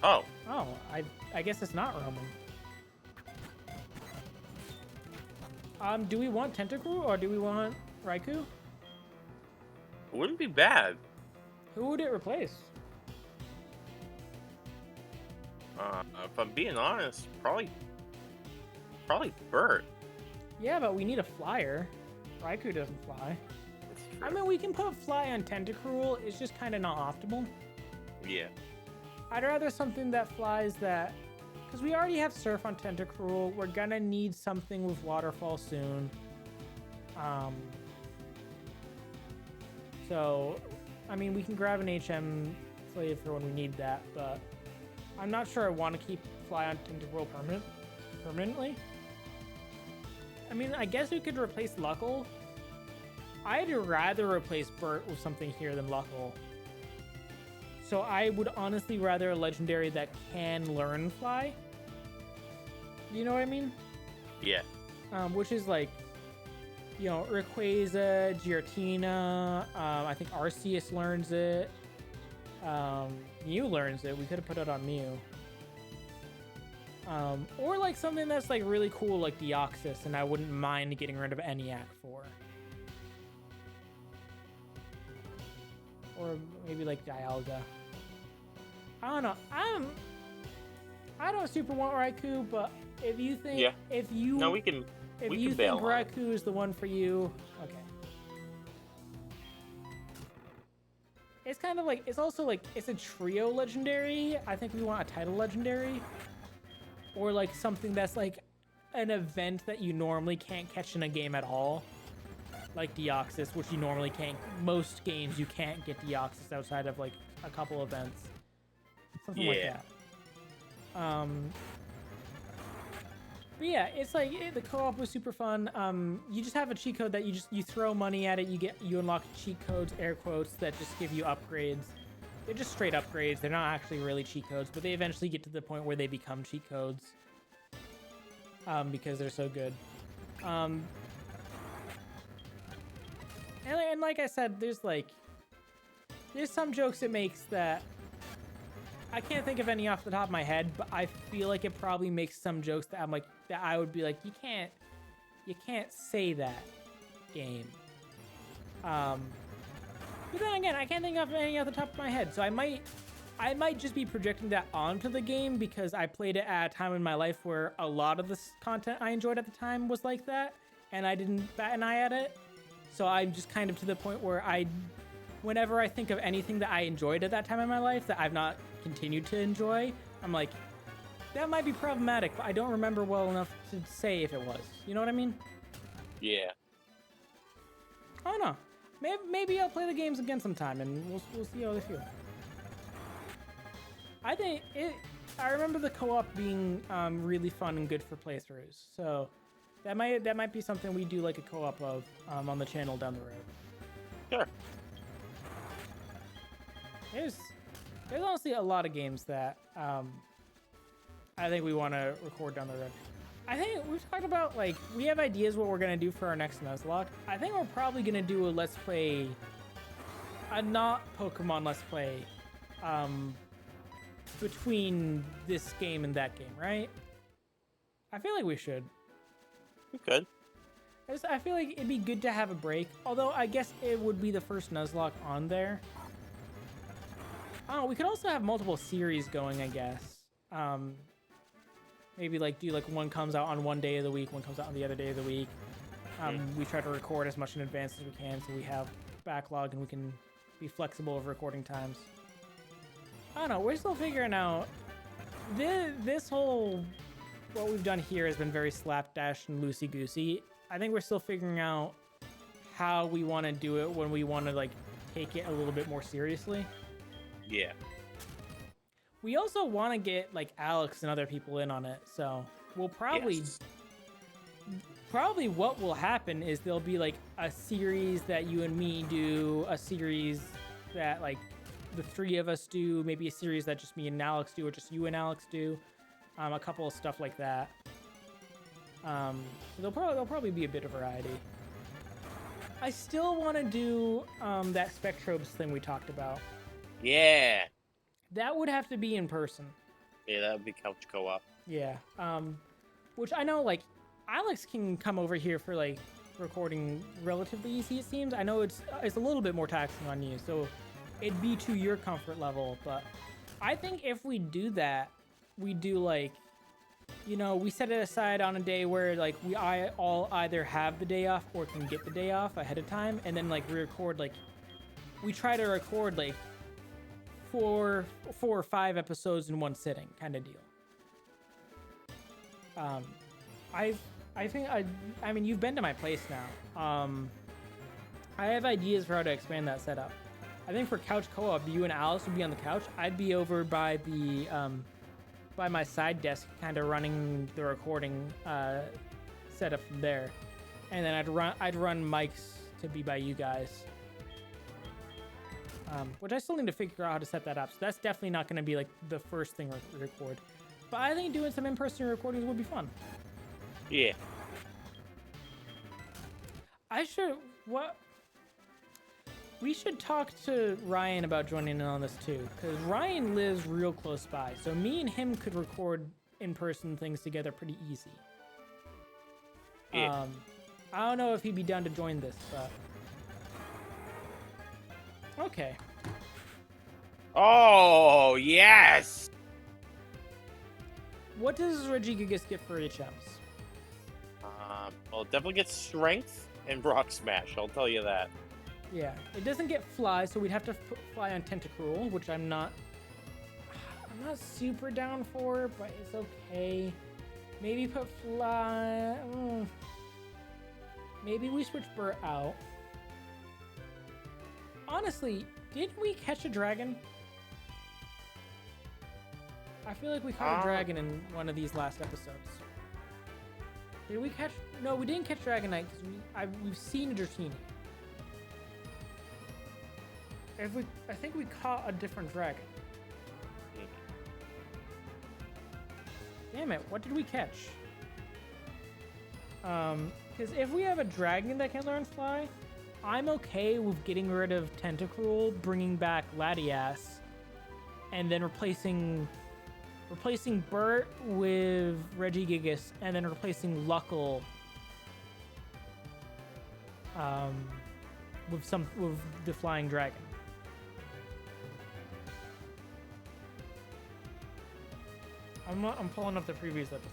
Oh. Oh, I guess it's not roaming. Do we want Tentacruel or do we want Raikou? It wouldn't be bad. Who would it replace? If I'm being honest, probably Bert. Yeah, but we need a flyer. Raikou doesn't fly. That's true. I mean, we can put fly on Tentacruel. It's just kind of not optimal. Yeah. I'd rather something that flies that... Because we already have Surf on Tentacruel. We're gonna need something with Waterfall soon. So, I mean, we can grab an HM slave for when we need that, but I'm not sure I want to keep Fly on Tentacruel permanently. I mean, I guess we could replace Luckle. I'd rather replace Bert with something here than Luckle. So I would honestly rather a legendary that can learn Fly. You know what I mean? Yeah. Which is like, you know, Rayquaza, Giratina. I think Arceus learns it. Mew learns it. We could have put it on Mew. Or like something that's like really cool, like Deoxys, and I wouldn't mind getting rid of ENIAC for. Or maybe like Dialga. I don't know. I don't super want Raikou, but if you think we can think Raikou is the one for you, okay. It's kind of like, it's also like, it's a trio legendary. I think we want a title legendary. Or like something that's like an event that you normally can't catch in a game at all. Like Deoxys, which you normally can't. Most games you can't get Deoxys outside of like a couple events. Something like that. But yeah, it's like the co-op was super fun. You just have a cheat code that you throw money at it. You unlock cheat codes, air quotes, that just give you upgrades. They're just straight upgrades. They're not actually really cheat codes, but they eventually get to the point where they become cheat codes because they're so good. And like I said, there's some jokes it makes that I can't think of any off the top of my head, but I feel like it probably makes some jokes that I'm like, that I would be like, you can't say that, game. But then again, I can't think of any off the top of my head, so I might just be projecting that onto the game because I played it at a time in my life where a lot of the content I enjoyed at the time was like that, and I didn't bat an eye at it. So I'm just kind of to the point where whenever I think of anything that I enjoyed at that time in my life that I've not continued to enjoy, I'm like, that might be problematic, but I don't remember well enough to say if it was. You know what I mean? Yeah. I don't know. Maybe I'll play the games again sometime, and we'll see how they feel. I remember the co-op being really fun and good for playthroughs, so that might be something we do like a co-op of on the channel down the road. Sure. There's honestly a lot of games that I think we want to record down the road. I think we've talked about, like, we have ideas what we're going to do for our next Nuzelock. I think we're probably going to do a Let's Play, a not Pokemon Let's Play, between this game and that game, right? I feel like we should. We could. I feel like it'd be good to have a break, although I guess it would be the first Nuzelock on there. Oh, we could also have multiple series going, I guess. Maybe like do like one comes out on one day of the week, one comes out on the other day of the week. We try to record as much in advance as we can so we have backlog and we can be flexible with recording times. I don't know, we're still figuring out. This whole, what we've done here has been very slapdash and loosey-goosey. I think we're still figuring out how we want to do it when we want to like take it a little bit more seriously. Yeah. We also want to get like Alex and other people in on it, so we'll Yes. probably what will happen is there'll be like a series that you and me do, a series that like the three of us do, maybe a series that just me and Alex do, or just you and Alex do, a couple of stuff like that. So there'll probably be a bit of variety. I still want to do that Spectrobes thing we talked about. Yeah. That would have to be in person. Yeah, that would be couch co-op. Yeah. Which I know like Alex can come over here for like recording relatively easy, it seems. I know it's a little bit more taxing on you, so it'd be to your comfort level, but I think if we do that, we do like, you know, we set it aside on a day where like we all either have the day off or can get the day off ahead of time, and then like we record like we try to record like four or five episodes in one sitting kind of deal. I mean, you've been to my place now. I have ideas for how to expand that setup. I think for couch co-op, you and Alice would be on the couch. I'd be over by the by my side desk, kind of running the recording setup from there, and then I'd run mics to be by you guys. Which I still need to figure out how to set that up. So that's definitely not going to be like the first thing we record. But I think doing some in-person recordings would be fun. Yeah. We should talk to Ryan about joining in on this too, because Ryan lives real close by. So me and him could record in-person things together pretty easy. Yeah. I don't know if he'd be down to join this, but okay. Oh, yes! What does Regigigas get for HMs? Well, it definitely gets strength and rock smash, I'll tell you that. Yeah, it doesn't get fly, so we'd have to put fly on Tentacruel, which I'm not super down for, but it's okay. Maybe put fly. Maybe we switch Burt out. Honestly, did we catch a dragon? I feel like we caught a dragon in one of these last episodes. Did we catch? No, we didn't catch Dragonite because we've seen a Dratini. I think we caught a different dragon. Damn it! What did we catch? Because if we have a dragon that can learn fly, I'm okay with getting rid of Tentacruel, bringing back Latias, and then replacing Burt with Regigigas, and then replacing Luckle with the flying dragon. I'm pulling up the previous episode.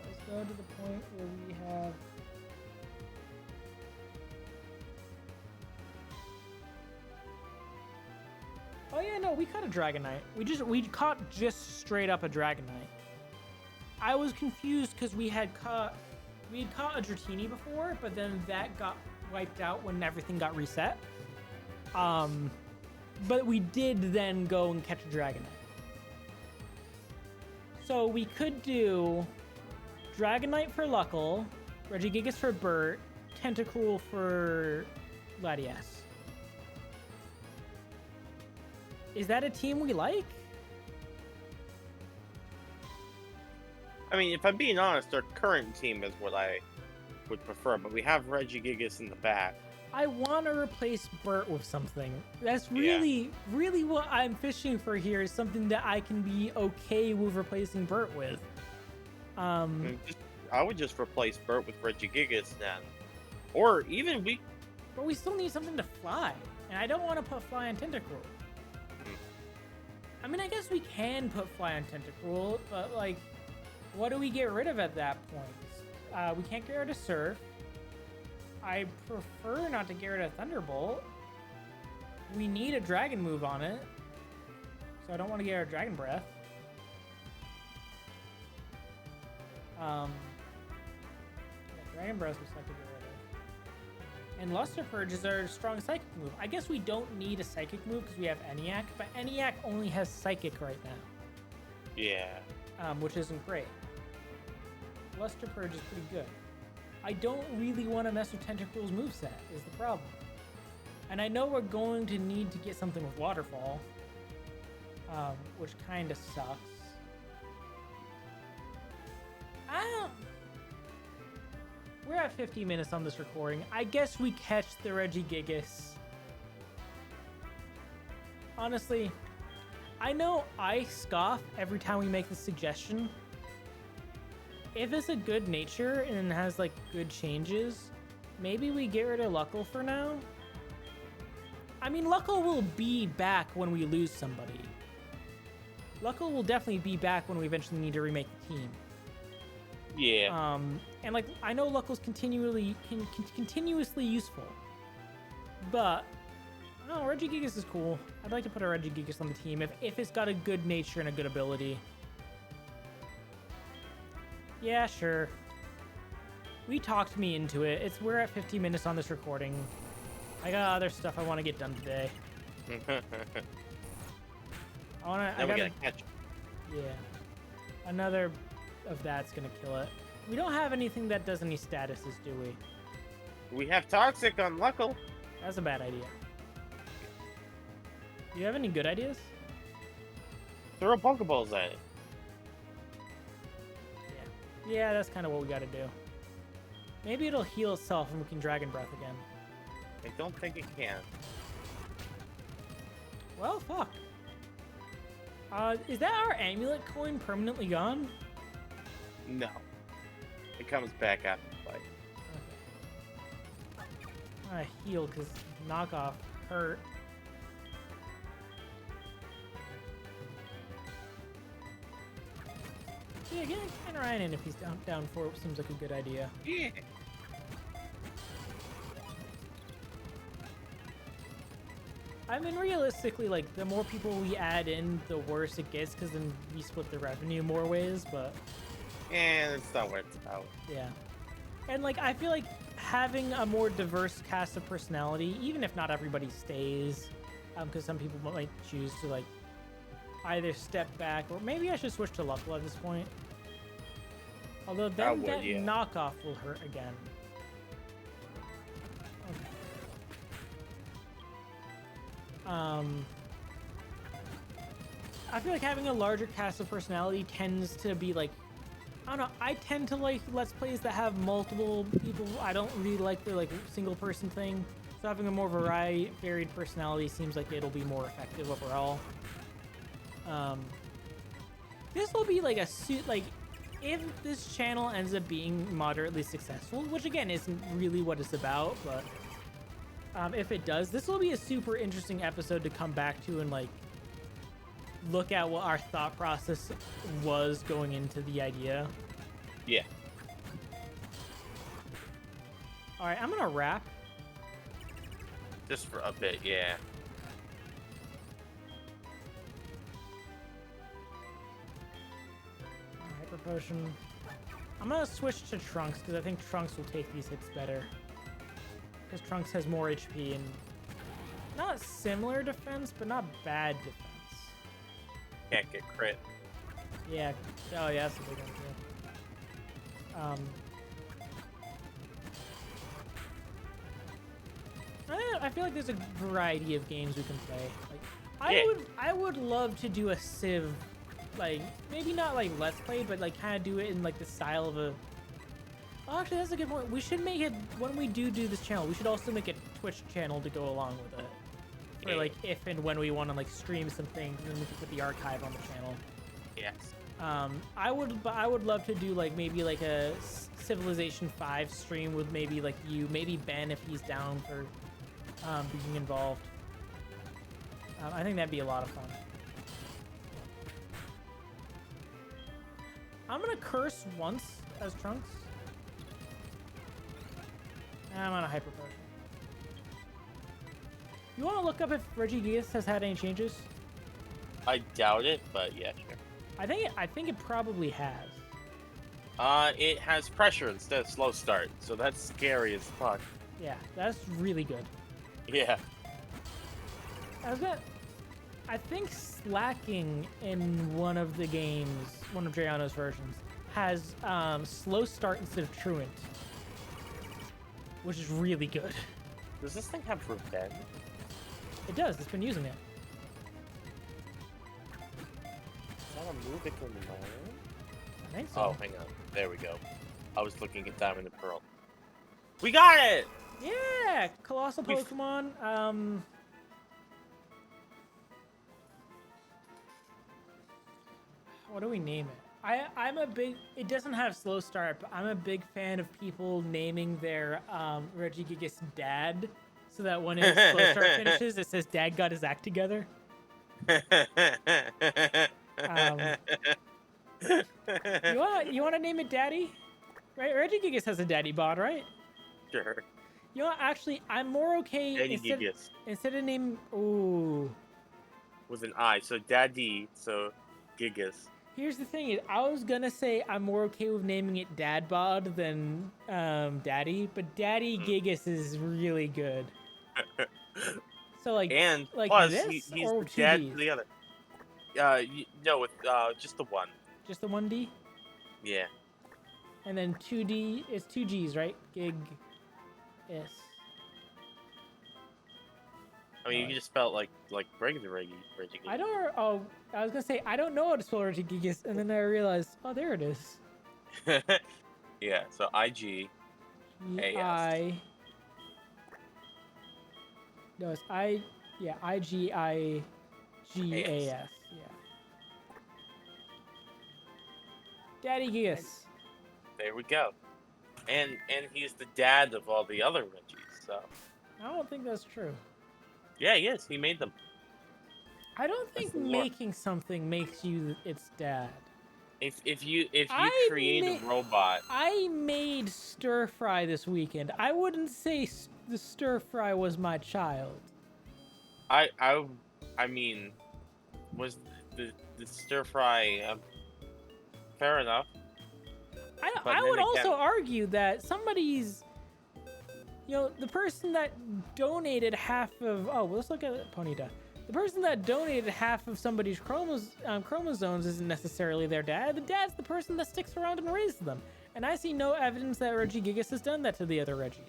Let's go to the point where we have. Oh yeah, no, we caught a Dragonite. We caught just straight up a Dragonite. I was confused because we had caught a Dratini before, but then that got wiped out when everything got reset. But we did then go and catch a Dragonite. So we could do Dragonite for Luckle, Regigigas for Burt, Tentacruel for Latias. Is that a team we like? I mean, if I'm being honest, our current team is what I would prefer, but we have Regigigas in the back. I want to replace Burt with something. That's really what I'm fishing for here, is something that I can be okay with replacing Burt with. I would just replace Burt with Regigigas then. Or even we... But we still need something to fly, and I don't want to put fly on Tentacruel. I mean, I guess we can put fly on Tentacruel, but like, what do we get rid of at that point? We can't get rid of Surf. I prefer not to get rid of Thunderbolt. We need a dragon move on it. So I don't want to get our Dragon Breath. Yeah, Dragon Breath we just have to get rid of. And Luster Purge is our strong Psychic move. I guess we don't need a Psychic move because we have ENIAC, but ENIAC only has Psychic right now. Yeah. Which isn't great. Luster Purge is pretty good. I don't really want to mess with Tentacruel's moveset, is the problem. And I know we're going to need to get something with Waterfall, which kind of sucks. We're at 50 minutes on this recording. I guess we catch the Regigigas. Honestly, I know I scoff every time we make this suggestion. If it's a good nature and has like good changes, maybe we get rid of Luckle for now. I mean, Luckle will be back when we lose somebody. Luckle will definitely be back when we eventually need to remake the team. Yeah. And like I know Luckle's continuously useful, but no, Regigigas is cool. I'd like to put a Regigigas on the team if it's got a good nature and a good ability. Yeah, sure. We talked me into it. We're at 50 minutes on this recording. I got other stuff I want to get done today. I gotta catch. Yeah. Another of that's gonna kill it. We don't have anything that does any statuses, do we? We have Toxic on Luckle. That's a bad idea. Do you have any good ideas? Throw Pokeballs at it. Yeah, that's kind of what we gotta do. Maybe it'll heal itself and we can Dragon Breath again. I don't think it can. Well, fuck. Is that our amulet coin permanently gone? No. It comes back after the fight. Okay. I heal because knockoff hurt. Yeah, get Ryan in if he's down for it. Seems like a good idea. Yeah. I mean, realistically, like, the more people we add in, the worse it gets, because then we split the revenue more ways, but... And it's not what it's about. Yeah. And, like, I feel like having a more diverse cast of personality, even if not everybody stays, because some people might choose to, like, either step back, or maybe I should switch to Luckle at this point. Although then that knockoff will hurt again. I feel like having a larger cast of personality tends to be like, I don't know, I tend to like Let's Plays that have multiple people. I don't really like the like single person thing. So having a more varied personality seems like it'll be more effective overall. This will be like a suit, like if this channel ends up being moderately successful, which again isn't really what it's about, but if it does, this will be a super interesting episode to come back to and like look at what our thought process was going into the idea. Yeah. All right, I'm gonna wrap. Just for a bit, yeah. Hyper Potion. I'm gonna switch to Trunks because I think Trunks will take these hits better. Because Trunks has more HP and not similar defense, but not bad defense. Can't get crit. Yeah. Oh yeah, that's a big one too. I feel like there's a variety of games we can play. Like, I would love to do a Civ, like maybe not like Let's Play, but like kind of do it in like the style of a. Oh, actually, that's a good point. We should make it when we do this channel. We should also make a Twitch channel to go along with it. For like if and when we want to like stream some things, and then we can put the archive on the channel. Yes. I would love to do like maybe like a Civilization 5 stream with maybe like you, maybe Ben if he's down for being involved. I think that'd be a lot of fun. I'm gonna curse once as Trunks. And I'm on a Hyper Potion. You want to look up if Regigigas has had any changes? I doubt it, but yeah, sure. I think it probably has. It has pressure instead of slow start, so that's scary as fuck. Yeah, that's really good. Yeah. I was gonna. I think slacking in one of the games, one of Drayano's versions, has slow start instead of truant, which is really good. Does this thing have revenge? It does. It's been using it. Is that a move it can learn? I think so. Oh, hang on. There we go. I was looking at Diamond and Pearl. We got it! Yeah, colossal Pokemon. What do we name it? I'm a big. It doesn't have slow start, but I'm a big fan of people naming their Regigigas Dad, so that when its slow start finishes, it says Dad got his act together. You wanna name it Daddy? Right, Regigigas has a Daddy bod, right? Sure. You know what, actually, I'm more okay Daddy Gigas. instead of name. Ooh. With an I, so Daddy, so Gigas. Here's the thing: is I was gonna say I'm more okay with naming it Dad bod than Daddy, but Daddy Gigas is really good. So like, And like plus, this he's or the two dad Ds? to the other. No, with just the one. Just the one D, Yeah. and then 2D is two Gs, right? Gig, S. I mean, you can just spell it like regular Reggie. I don't. Oh, I was gonna say I don't know how to spell Regigigas, and then I realized, oh, there it is. Yeah. So IG. I. No, it's I. Yeah, IGIGAS. Yeah. Daddy Gigas. There we go. And he's the dad of all the other Reggies. So I don't think that's true. yeah, he is. He made them. I don't think the lore. making something makes you its dad. If you I create a robot, I made stir fry this weekend. I wouldn't say the stir fry was my child. I mean, was the stir fry fair enough? I would also argue that somebody's, the person that donated half of. Oh, well, let's look at Ponyta. The person that donated half of somebody's chromosomes isn't necessarily their dad. The dad's the person that sticks around and raises them. And I see no evidence that Regigigas has done that to the other Reggies.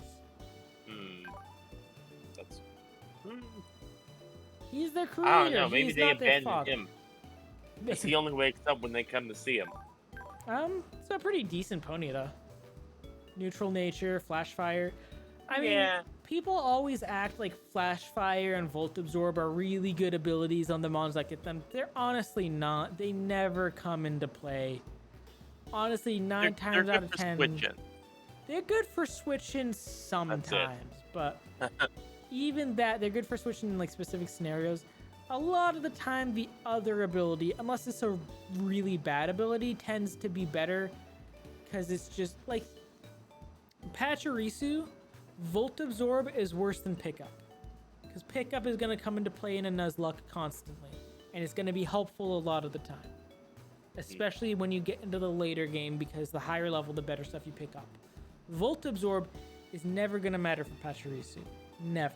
That's. He's their creator. I don't know. Maybe He's they not their abandoned father. him. That's the only way it's up when they come to see him. It's a pretty decent Ponyta. Neutral nature, flash fire. I mean, Yeah. people always act like Flash Fire and Volt Absorb are really good abilities on the mons that get them. They're honestly not. They never come into play. Honestly, 9 times out of 10. Switching. They're good for switching sometimes, but even that, they're good for switching in like specific scenarios. A lot of the time, the other ability, unless it's a really bad ability, tends to be better because it's just like Pachirisu. Volt Absorb is worse than Pickup because Pickup is going to come into play in a Nuzlocke constantly, and it's going to be helpful a lot of the time, especially when you get into the later game because the higher level, the better stuff you pick up. Volt Absorb is never going to matter for Pachirisu. Never.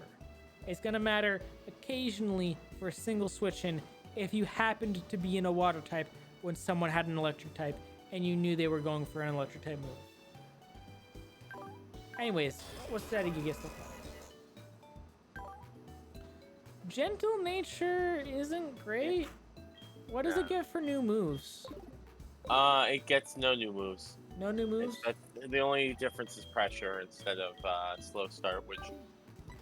It's going to matter occasionally for a single switch in if you happened to be in a water type when someone had an electric type and you knew they were going for an electric type move. Anyways, what's Daddy Gigas look like? Gentle Nature isn't great. What does it get for new moves? It gets no new moves. No new moves? The only difference is pressure instead of slow start, which,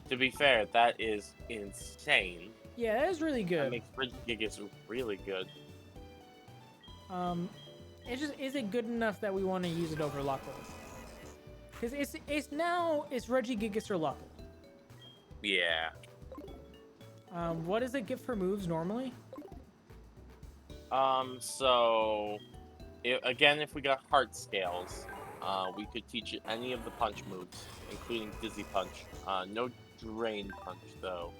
to be fair, that is insane. Yeah, that is really good. That makes Regigigas really good. It's just, is it good enough that we want to use it over Lockle? Because it's Regigigas or Lockle. Yeah. What does it get for moves normally? So, again, if we got heart scales, we could teach it any of the punch moves, including Dizzy Punch. No Drain Punch, though.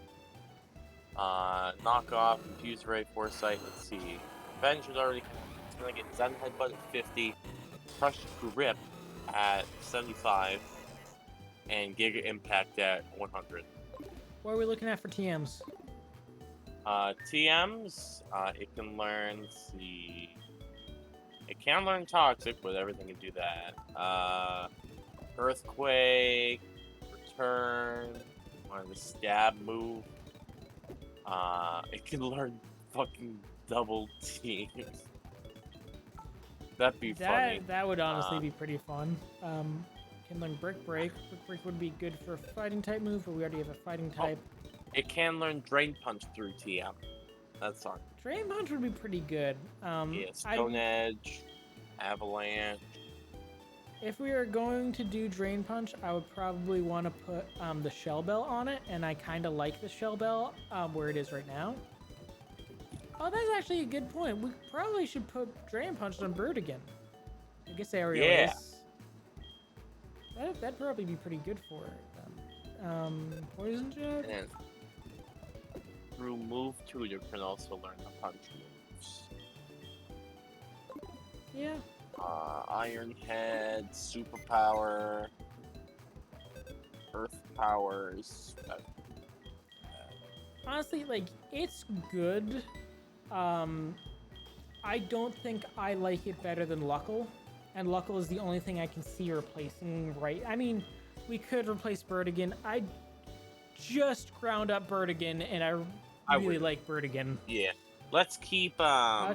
Knock off, Confuse Ray, Foresight. Let's see. Revenge is already. It's gonna get Zen Headbutt at 50, Crush Grip at 75, and Giga Impact at 100. What are we looking at for TMs? TMs, it can learn. Let's see. It can learn Toxic, but everything can do that. Earthquake, Return, on the Stab move. It can learn fucking Double Teams. That'd be funny. That would honestly be pretty fun. Can learn Brick Break. Brick Break would be good for a fighting type move, but we already have a fighting type. It can learn Drain Punch through TM. That's fine. Drain Punch would be pretty good. Yeah, Stone Edge, Avalanche. If we are going to do Drain Punch, I would probably want to put the Shell Bell on it, and I kind of like the Shell Bell where it is right now. Oh, that's actually a good point. We probably should put Drain Punch on Bird again. I guess Aerial is. That'd probably be pretty good for it then. Poison Jab? And through Move 2, you can also learn the punch moves. Yeah. Iron Head, Superpower, Earth Powers. Honestly, like, it's good. I don't think I like it better than Luckle. And Luckle is the only thing I can see replacing right. I mean, we could replace Birdigan. I just ground up Birdigan, and I really like Birdigan. Yeah. Let's keep our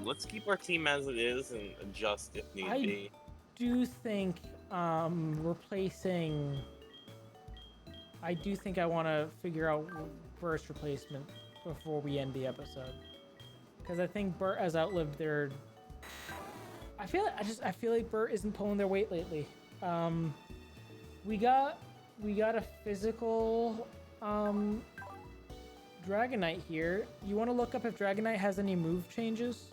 team as it is and adjust if need be. I do think replacing. I do think I want to figure out Burst replacement before we end the episode, because I think Burt has outlived their. I feel like Burt isn't pulling their weight lately. We got a physical Dragonite here. You want to look up if Dragonite has any move changes?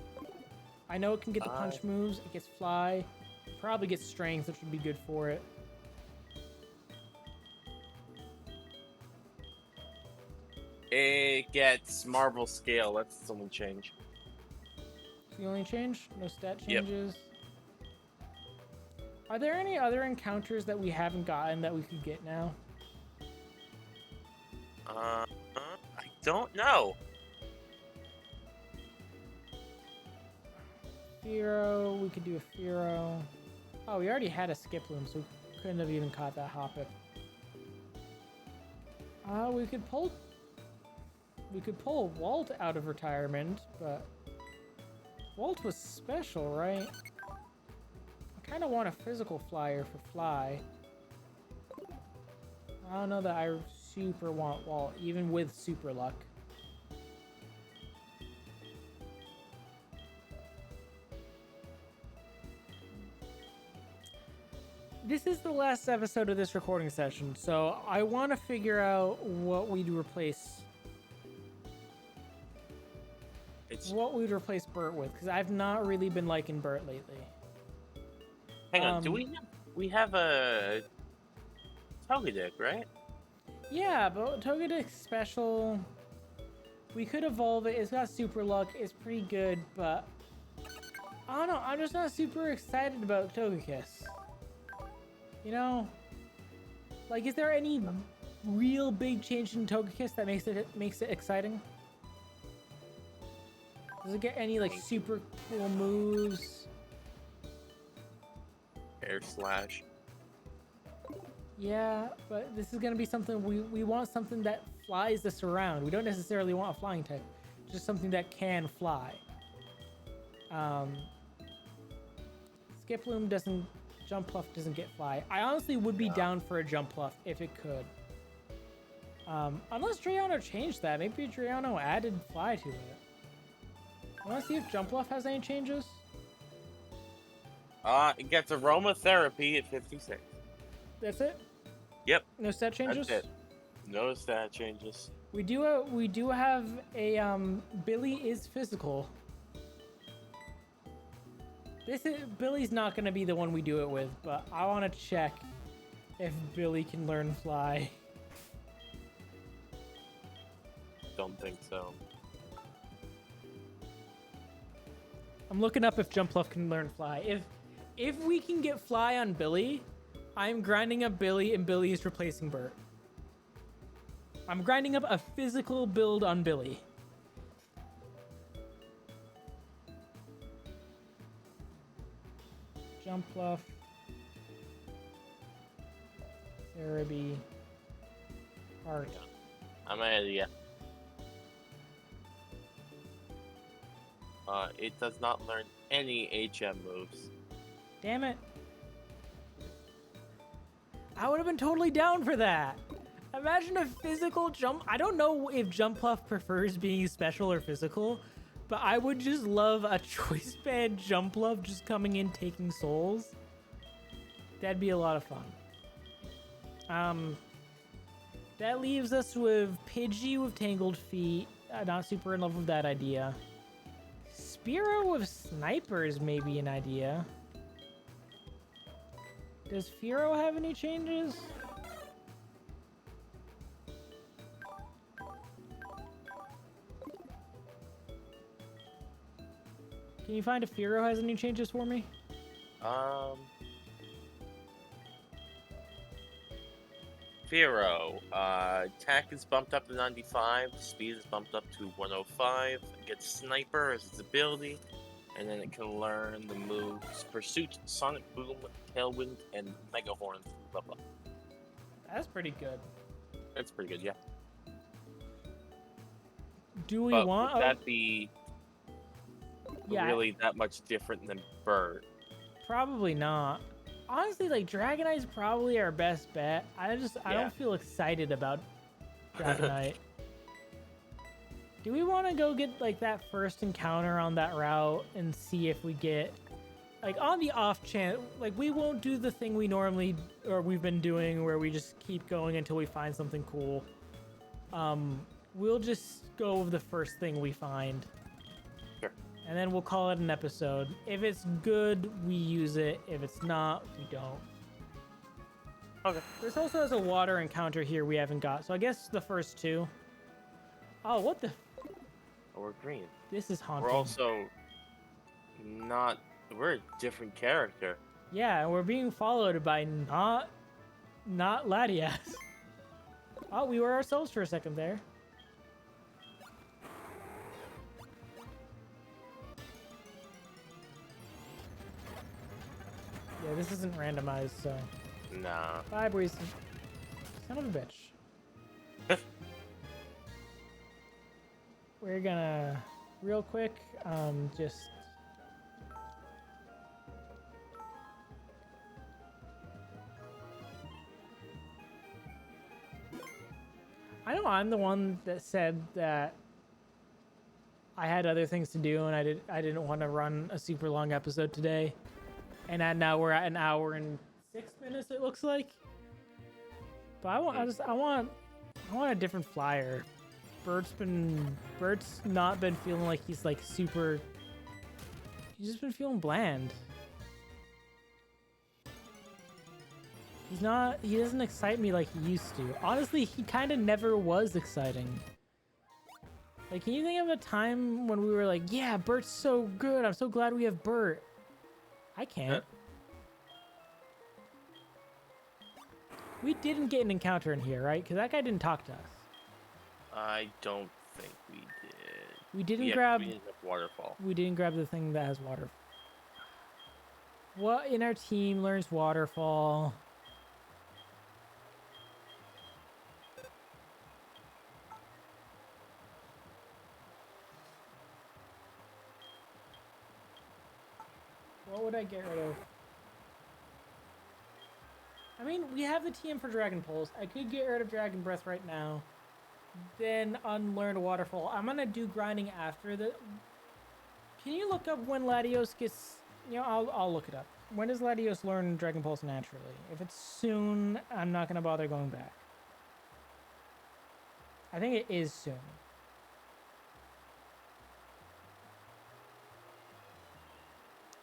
I know it can get the punch moves. It gets fly. Probably gets strength, which would be good for it. It gets Marvel Scale. That's its only change. The only change? No stat changes? Yep. Are there any other encounters that we haven't gotten that we could get now? I don't know. Fearow, we could do a Fearow. Oh, we already had a Skiploom, so we couldn't have even caught that Hoppip. We could pull Walt out of retirement, but Walt was special, right? I kind of want a physical flyer for Fly. I don't know that I super want Walt, even with super luck. This is the last episode of this recording session, so I want to figure out what we'd replace. What we'd replace Burt with, because I've not really been liking Burt lately. Hang on, do we have a Togedick, right? Yeah, but Togedick's special. We could evolve it. It's got super luck. It's pretty good, but I don't know. I'm just not super excited about Togekiss. You know, like, is there any real big change in Togekiss that makes it exciting? Does it get any like super cool moves? Air Slash. Yeah, but this is gonna be something we want, something that flies us around. We don't necessarily want a flying type, just something that can fly. Skiploom doesn't, Jumpluff doesn't get fly. I honestly would be down for a Jumpluff if it could. Unless Drayano changed that. Maybe Drayano added fly to it. I want to see if Jumpluff has any changes. It gets Aromatherapy at 56. That's it? Yep. No stat changes? That's it. No stat changes. We do have a Billy is physical. Billy's not gonna be the one we do it with, but I want to check if Billy can learn fly. don't think so. I'm looking up if Jumpluff can learn Fly. If we can get Fly on Billy, I'm grinding up Billy and Billy is replacing Bert. I'm grinding up a physical build on Billy. Jumpluff. Cerebi. Heart. I'm ahead of you. It does not learn any HM moves. Damn it. I would have been totally down for that. Imagine a physical jump. I don't know if Jumpluff prefers being special or physical, but I would just love a choice band Jumpluff just coming in taking souls. That'd be a lot of fun. That leaves us with Pidgey with Tangled Feet. Not super in love with that idea. Spearow with Sniper is maybe an idea. Does Fearow have any changes? Can you find if Fearow has any changes for me? Fearow, attack is bumped up to 95, speed is bumped up to 105, gets Sniper as its ability, and then it can learn the moves Pursuit, Sonic Boom, Tailwind, and Mega Horn. Blah blah. That's pretty good. That's pretty good, yeah. Do we But want? would that be really that much different than Bert? Probably not. Honestly, like Dragonite's probably our best bet. I don't feel excited about Dragonite. Do we want to go get like that first encounter on that route and see if we get like on the off chance, like we won't do the thing we normally or we've been doing where we just keep going until we find something cool. We'll just go with the first thing we find. Sure. And then we'll call it an episode. If it's good, we use it. If it's not, we don't. Okay. There's also a water encounter here we haven't got. So I guess the first two. Oh, what the? Oh, we're green. This is haunting. We're also not. We're a different character. Yeah, and we're being followed by not Latias. Oh, we were ourselves for a second there. Yeah, this isn't randomized, so. Nah. Bye, boys. Son of a bitch. We're gonna, real quick, just. I know I'm the one that said that I had other things to do and I didn't want to run a super long episode today. And now we're at an hour and 6 minutes, it looks like. But I want a different flyer. Bert's not been feeling like he's like super. He's just been feeling bland. He doesn't excite me like he used to. Honestly, he kind of never was exciting. Like, can you think of a time when we were like, yeah, Bert's so good. I'm so glad we have Bert. I can't. We didn't get an encounter in here, right? Because that guy didn't talk to us. I don't think we did. We didn't grab... We didn't have Waterfall. We didn't grab the thing that has waterfall. What in our team learns Waterfall? What would I get rid of? I mean, we have the TM for Dragon Pulse. I could get rid of Dragon Breath right now. Then unlearn Waterfall. I'm gonna do grinding after the... Can you look up when Latios gets... You know, I'll look it up. When does Latios learn Dragon Pulse naturally? If it's soon, I'm not gonna bother going back. I think it is soon.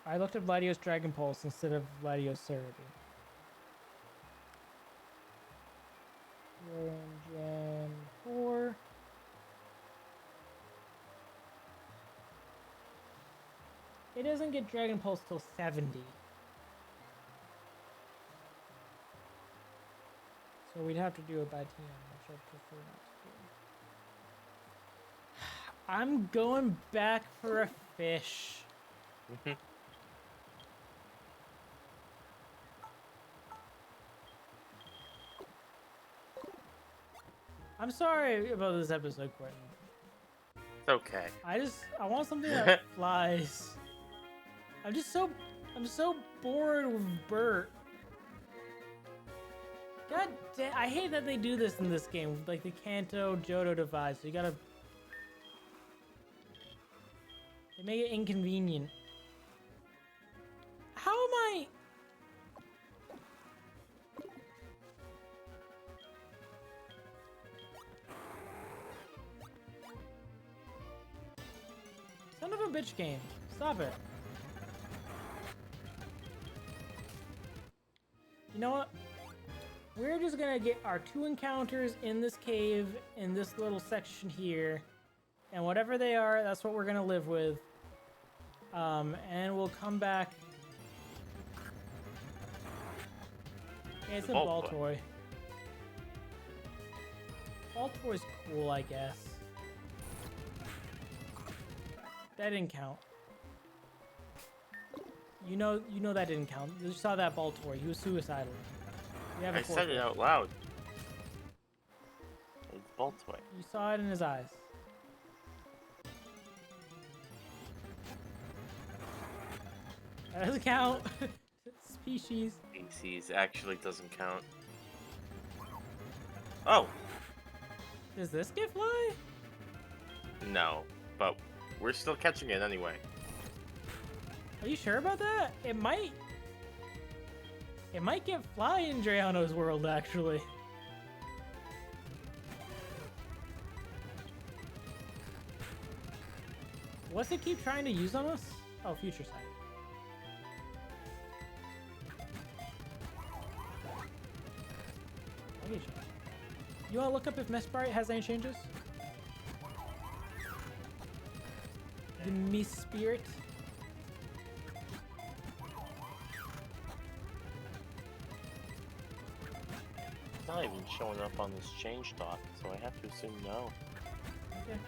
I looked up Latios Dragon Pulse instead of Latios Cerebi. We're in Gen 4. doesn't get Dragon Pulse till 70. So we'd have to do it by TM, which I prefer not to do. I'm going back for a fish. I'm sorry about this episode, Quentin. It's okay. I want something that flies. I'm so bored with Bert. God damn, I hate that they do this in this game, like the Kanto Johto divide. So you gotta, they make it inconvenient. How am I? Son of a bitch game. Stop it. You know what? We're just gonna get our 2 encounters in this cave, in this little section here. And whatever they are, that's what we're gonna live with. And we'll come back. Yeah, it's a ball toy. Ball toy's cool, I guess. That didn't count. You know that didn't count. You saw that ball toy. He was suicidal. I said it out loud. It's ball toy. You saw it in his eyes. That doesn't count. Species. Species actually doesn't count. Oh! Does this get fly? No, but we're still catching it anyway. Are you sure about that? It might get fly in Drayano's world, actually. What's it keep trying to use on us? Oh, future sight. Okay, you want to look up if Mesprit has any changes? The Miss Spirit. It's not even showing up on this change doc, so I have to assume no. Okay.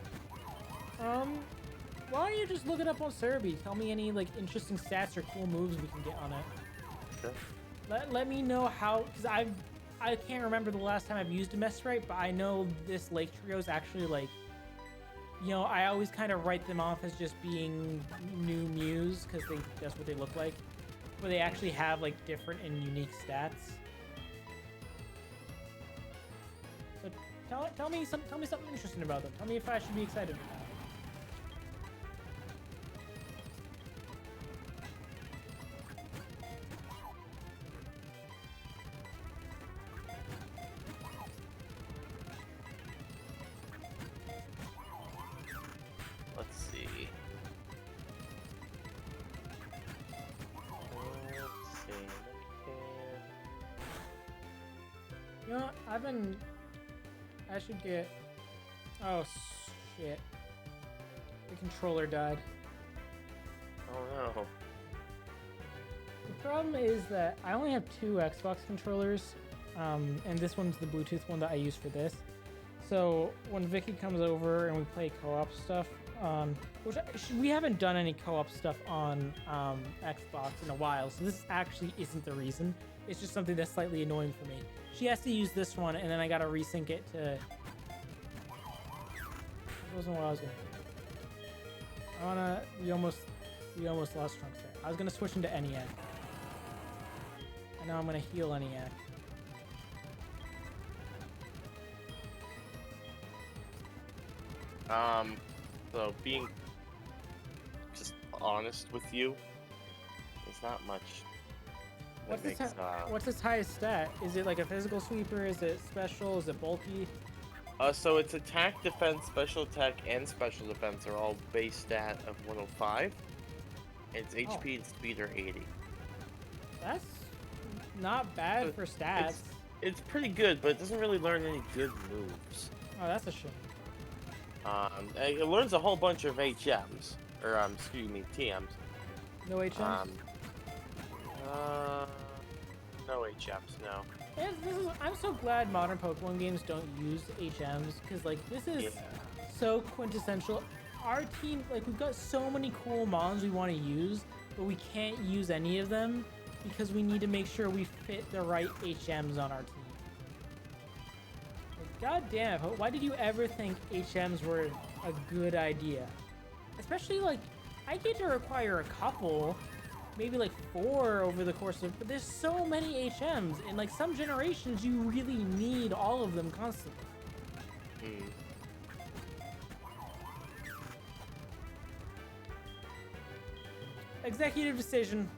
Why don't you just look it up on Serby? Tell me any like interesting stats or cool moves we can get on it. Sure. Let me know how, because I can't remember the last time I've used a Mesprit, but I know this Lake Trio is actually like, you know, I always kind of write them off as just being new Mews because that's what they look like, but they actually have like different and unique stats. So tell me something interesting about them. Tell me if I should be excited or not. Let's see. You know, I should get... Oh, shit. The controller died. Oh no. The problem is that I only have 2 Xbox controllers, and this one's the Bluetooth one that I use for this. So when Vicky comes over and we play co-op stuff, we haven't done any co-op stuff on Xbox in a while, so this actually isn't the reason. It's just something that's slightly annoying for me. She has to use this one, and then I gotta resync it to... That wasn't what I was gonna... We almost lost Trunks there. I was gonna switch into ENIAC. And now I'm gonna heal ENIAC. So being just honest with you, there's not much. What's its highest stat? Is it like a physical sweeper? Is it special? Is it bulky? So it's attack, defense, special attack, and special defense are all base stat of 105. And its HP and speed are 80. That's not bad for stats. It's pretty good, but it doesn't really learn any good moves. Oh, that's a shame. It learns a whole bunch of HMs, or excuse me, TMs. No HMs? Uh, no HMs, no. And I'm so glad modern Pokemon games don't use HMs, because like this is so quintessential. Our team, like we've got so many cool mons we want to use, but we can't use any of them because we need to make sure we fit the right HMs on our team. Like, God damn, why did you ever think HMs were a good idea? Especially like, I get to require a couple, maybe like 4 over the course of, but there's so many HMs. In like some generations, you really need all of them constantly. Executive decision.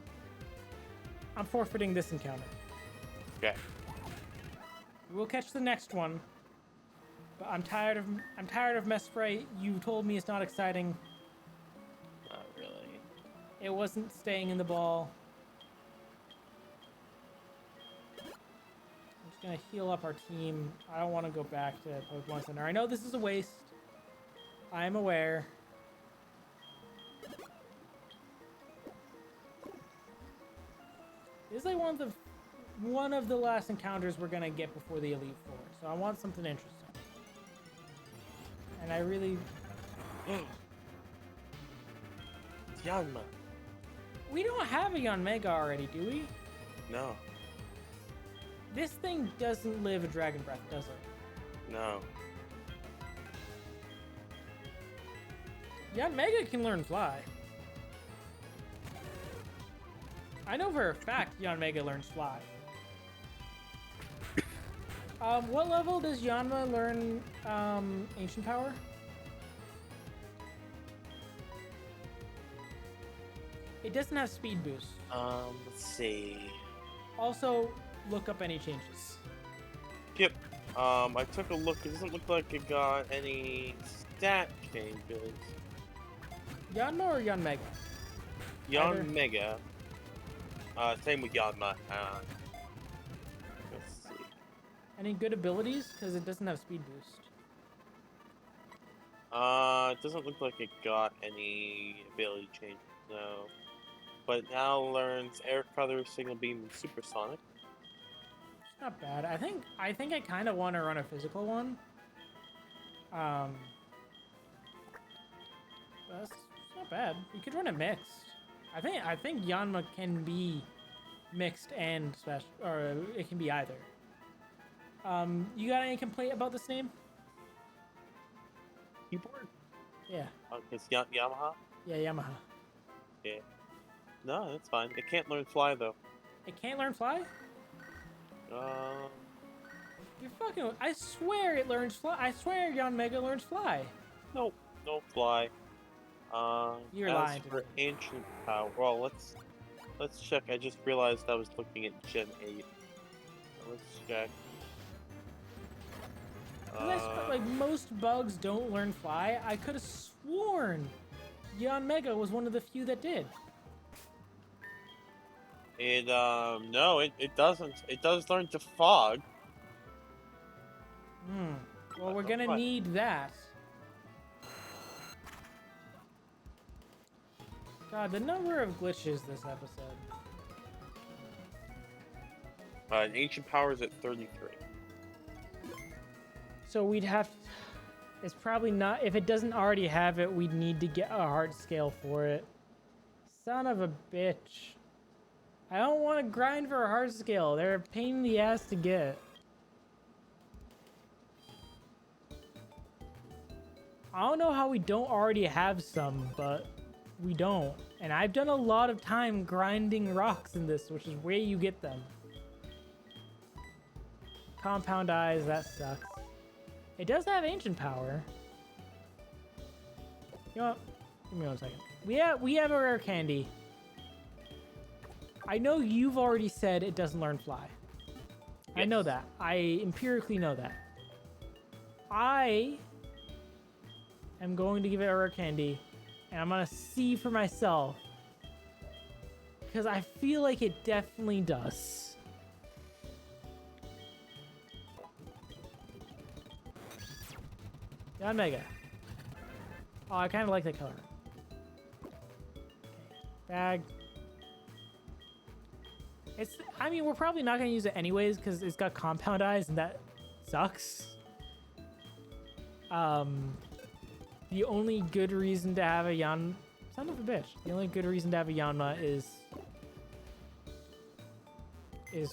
I'm forfeiting this encounter. Okay. We'll catch the next one. But I'm tired of Mespray. You told me it's not exciting. Not really. It wasn't staying in the ball. I'm just gonna heal up our team. I don't want to go back to Pokemon Center. I know this is a waste. I'm aware. This is like one of the last encounters we're gonna get before the Elite Four. So I want something interesting. And I really... Yanma. We don't have a Yanmega already, do we? No. This thing doesn't live a Dragon Breath, does it? No. Yanmega can learn Fly. I know for a fact Yanmega learns Fly. What level does Yanma learn Ancient Power? It doesn't have Speed Boost. Let's see. Also, look up any changes. Yep. I took a look. It doesn't look like it got any stat changes. Yanma or Yanmega? Yanmega. Same with Yanma. Let's see. Any good abilities? Because it doesn't have Speed Boost. It doesn't look like it got any ability changes, no. But now learns Air Feather, Signal Beam, and Supersonic. It's not bad. I think I kind of want to run a physical one. That's not bad. You could run it mixed. I think Yanma can be mixed and special, or it can be either. You got any complaint about this name? Keyboard? Yeah. It's Yamaha? Yeah, Yamaha. Yeah. No, that's fine. It can't learn Fly, though. It can't learn Fly? You're fucking... I swear it learns Fly. I swear Yanmega learns Fly. Nope. No Fly. You're lying to for me. Ancient Power... Well, let's check. I just realized I was looking at Gen 8. Let's check. Like, most bugs don't learn Fly. I could have sworn Yanmega was one of the few that did. No, it doesn't. It does learn to Fog. Well, we're gonna need that. God, the number of glitches this episode. Ancient Power is at 33. So we'd have... It's probably not... If it doesn't already have it, we'd need to get a hard scale for it. Son of a bitch. I don't want to grind for a hard scale. They're a pain in the ass to get. I don't know how we don't already have some, but we don't. And I've done a lot of time grinding rocks in this, which is where you get them. Compound Eyes, that sucks. It does have Ancient Power. You know what? Give me 1 second. We have a rare candy. I know you've already said it doesn't learn Fly. Yes. I know that. I empirically know that. I am going to give it a rare candy, and I'm going to see for myself. Because I feel like it definitely does. Yanmega. Oh, I kind of like that color. Okay. Bag. I mean, we're probably not gonna use it anyways because it's got compound eyes and that sucks. The only good reason to have a son of a bitch. The only good reason to have a Yanma is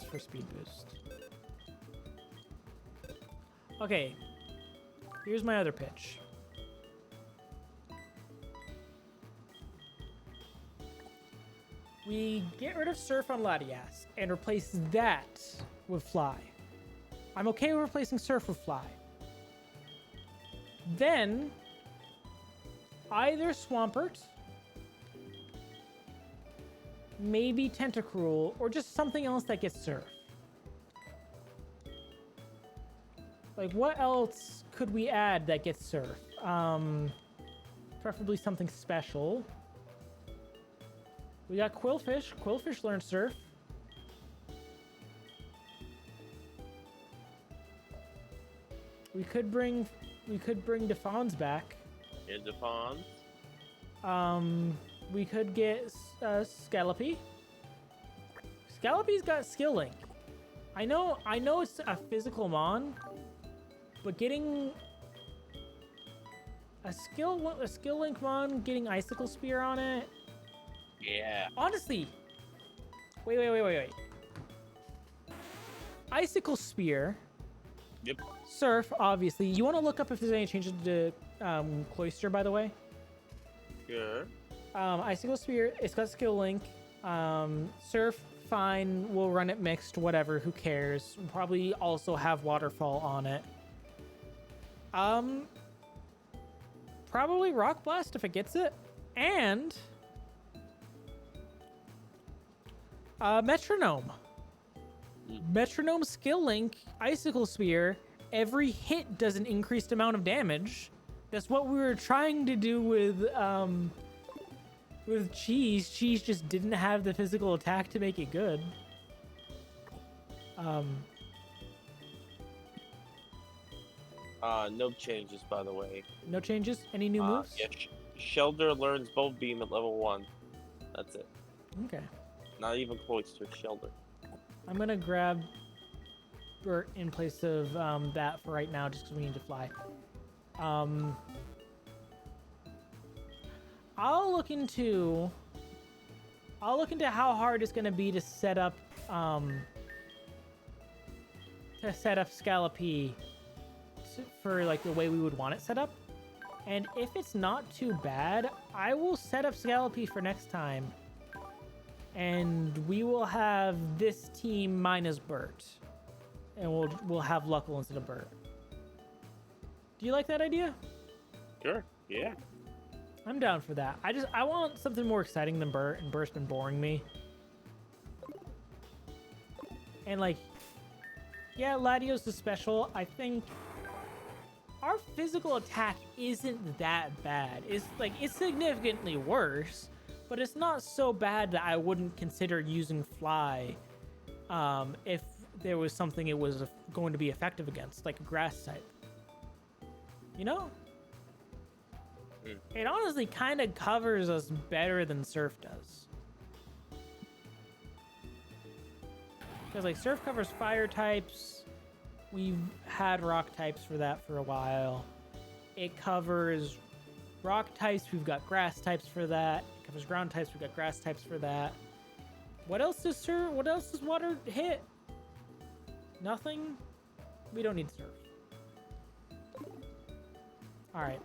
for speed boost. Okay, here's my other pitch. We get rid of Surf on Latias and replace that with Fly. I'm okay with replacing Surf with Fly. Then, either Swampert, maybe Tentacruel, or just something else that gets Surf. Like, what else could we add that gets Surf? Preferably something special. We got Quillfish. Quillfish learns Surf. We could bring Defons back. Yeah, Defons. We could get Scallopy. Scallopy's got Skill Link. I know it's a physical mon, but getting a skill link mon, getting Icicle Spear on it. Yeah. Honestly, wait. Icicle Spear. Yep. Surf, obviously. You want to look up if there's any changes to Cloyster, by the way. Sure. Icicle Spear, it's got Skill Link. Surf, fine. We'll run it mixed, whatever. Who cares? We'll probably also have Waterfall on it. Probably Rock Blast if it gets it. And Metronome. Metronome Skill Link, Icicle Spear. Every hit does an increased amount of damage. That's what we were trying to do with Cheese. Cheese just didn't have the physical attack to make it good. No changes, by the way. No changes? Any new moves? Yeah, Shelter learns Bolt Beam at level 1. That's it. Okay. Not even Cloyster, Shelter. I'm gonna grab Bert in place of that for right now, just because we need to fly. I'll look into how hard it's gonna be to set up Scallopy for like the way we would want it set up. And if it's not too bad, I will set up Scallopy for next time. And we will have this team minus Bert. And we'll have Luckle instead of Bert. Do you like that idea? Sure, yeah. I'm down for that. I want something more exciting than Bert, and Bert's been boring me. And like, yeah, Latios is special. I think our physical attack isn't that bad. It's significantly worse, but it's not so bad that I wouldn't consider using Fly if there was something it was going to be effective against, like a grass type. You know? It honestly kind of covers us better than Surf does. Because like Surf covers fire types. We've had rock types for that for a while. It covers rock types. We've got grass types for that. It covers ground types. We've got grass types for that. What else does water hit? Nothing? We don't need Surf. Alright.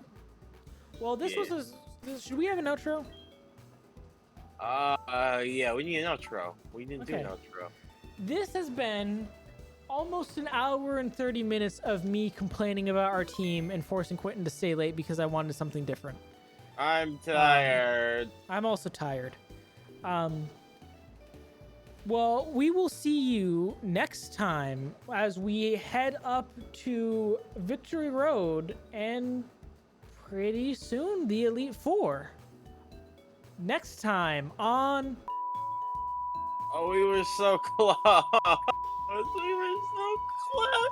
Well, this was should we have an outro? Yeah, we need an outro. We didn't do an outro. This has been almost an hour and 30 minutes of me complaining about our team and forcing Quentin to stay late because I wanted something different. I'm tired. I'm also tired. Well, we will see you next time as we head up to Victory Road and pretty soon the Elite Four. Next time on... Oh, we were so close. We were so close.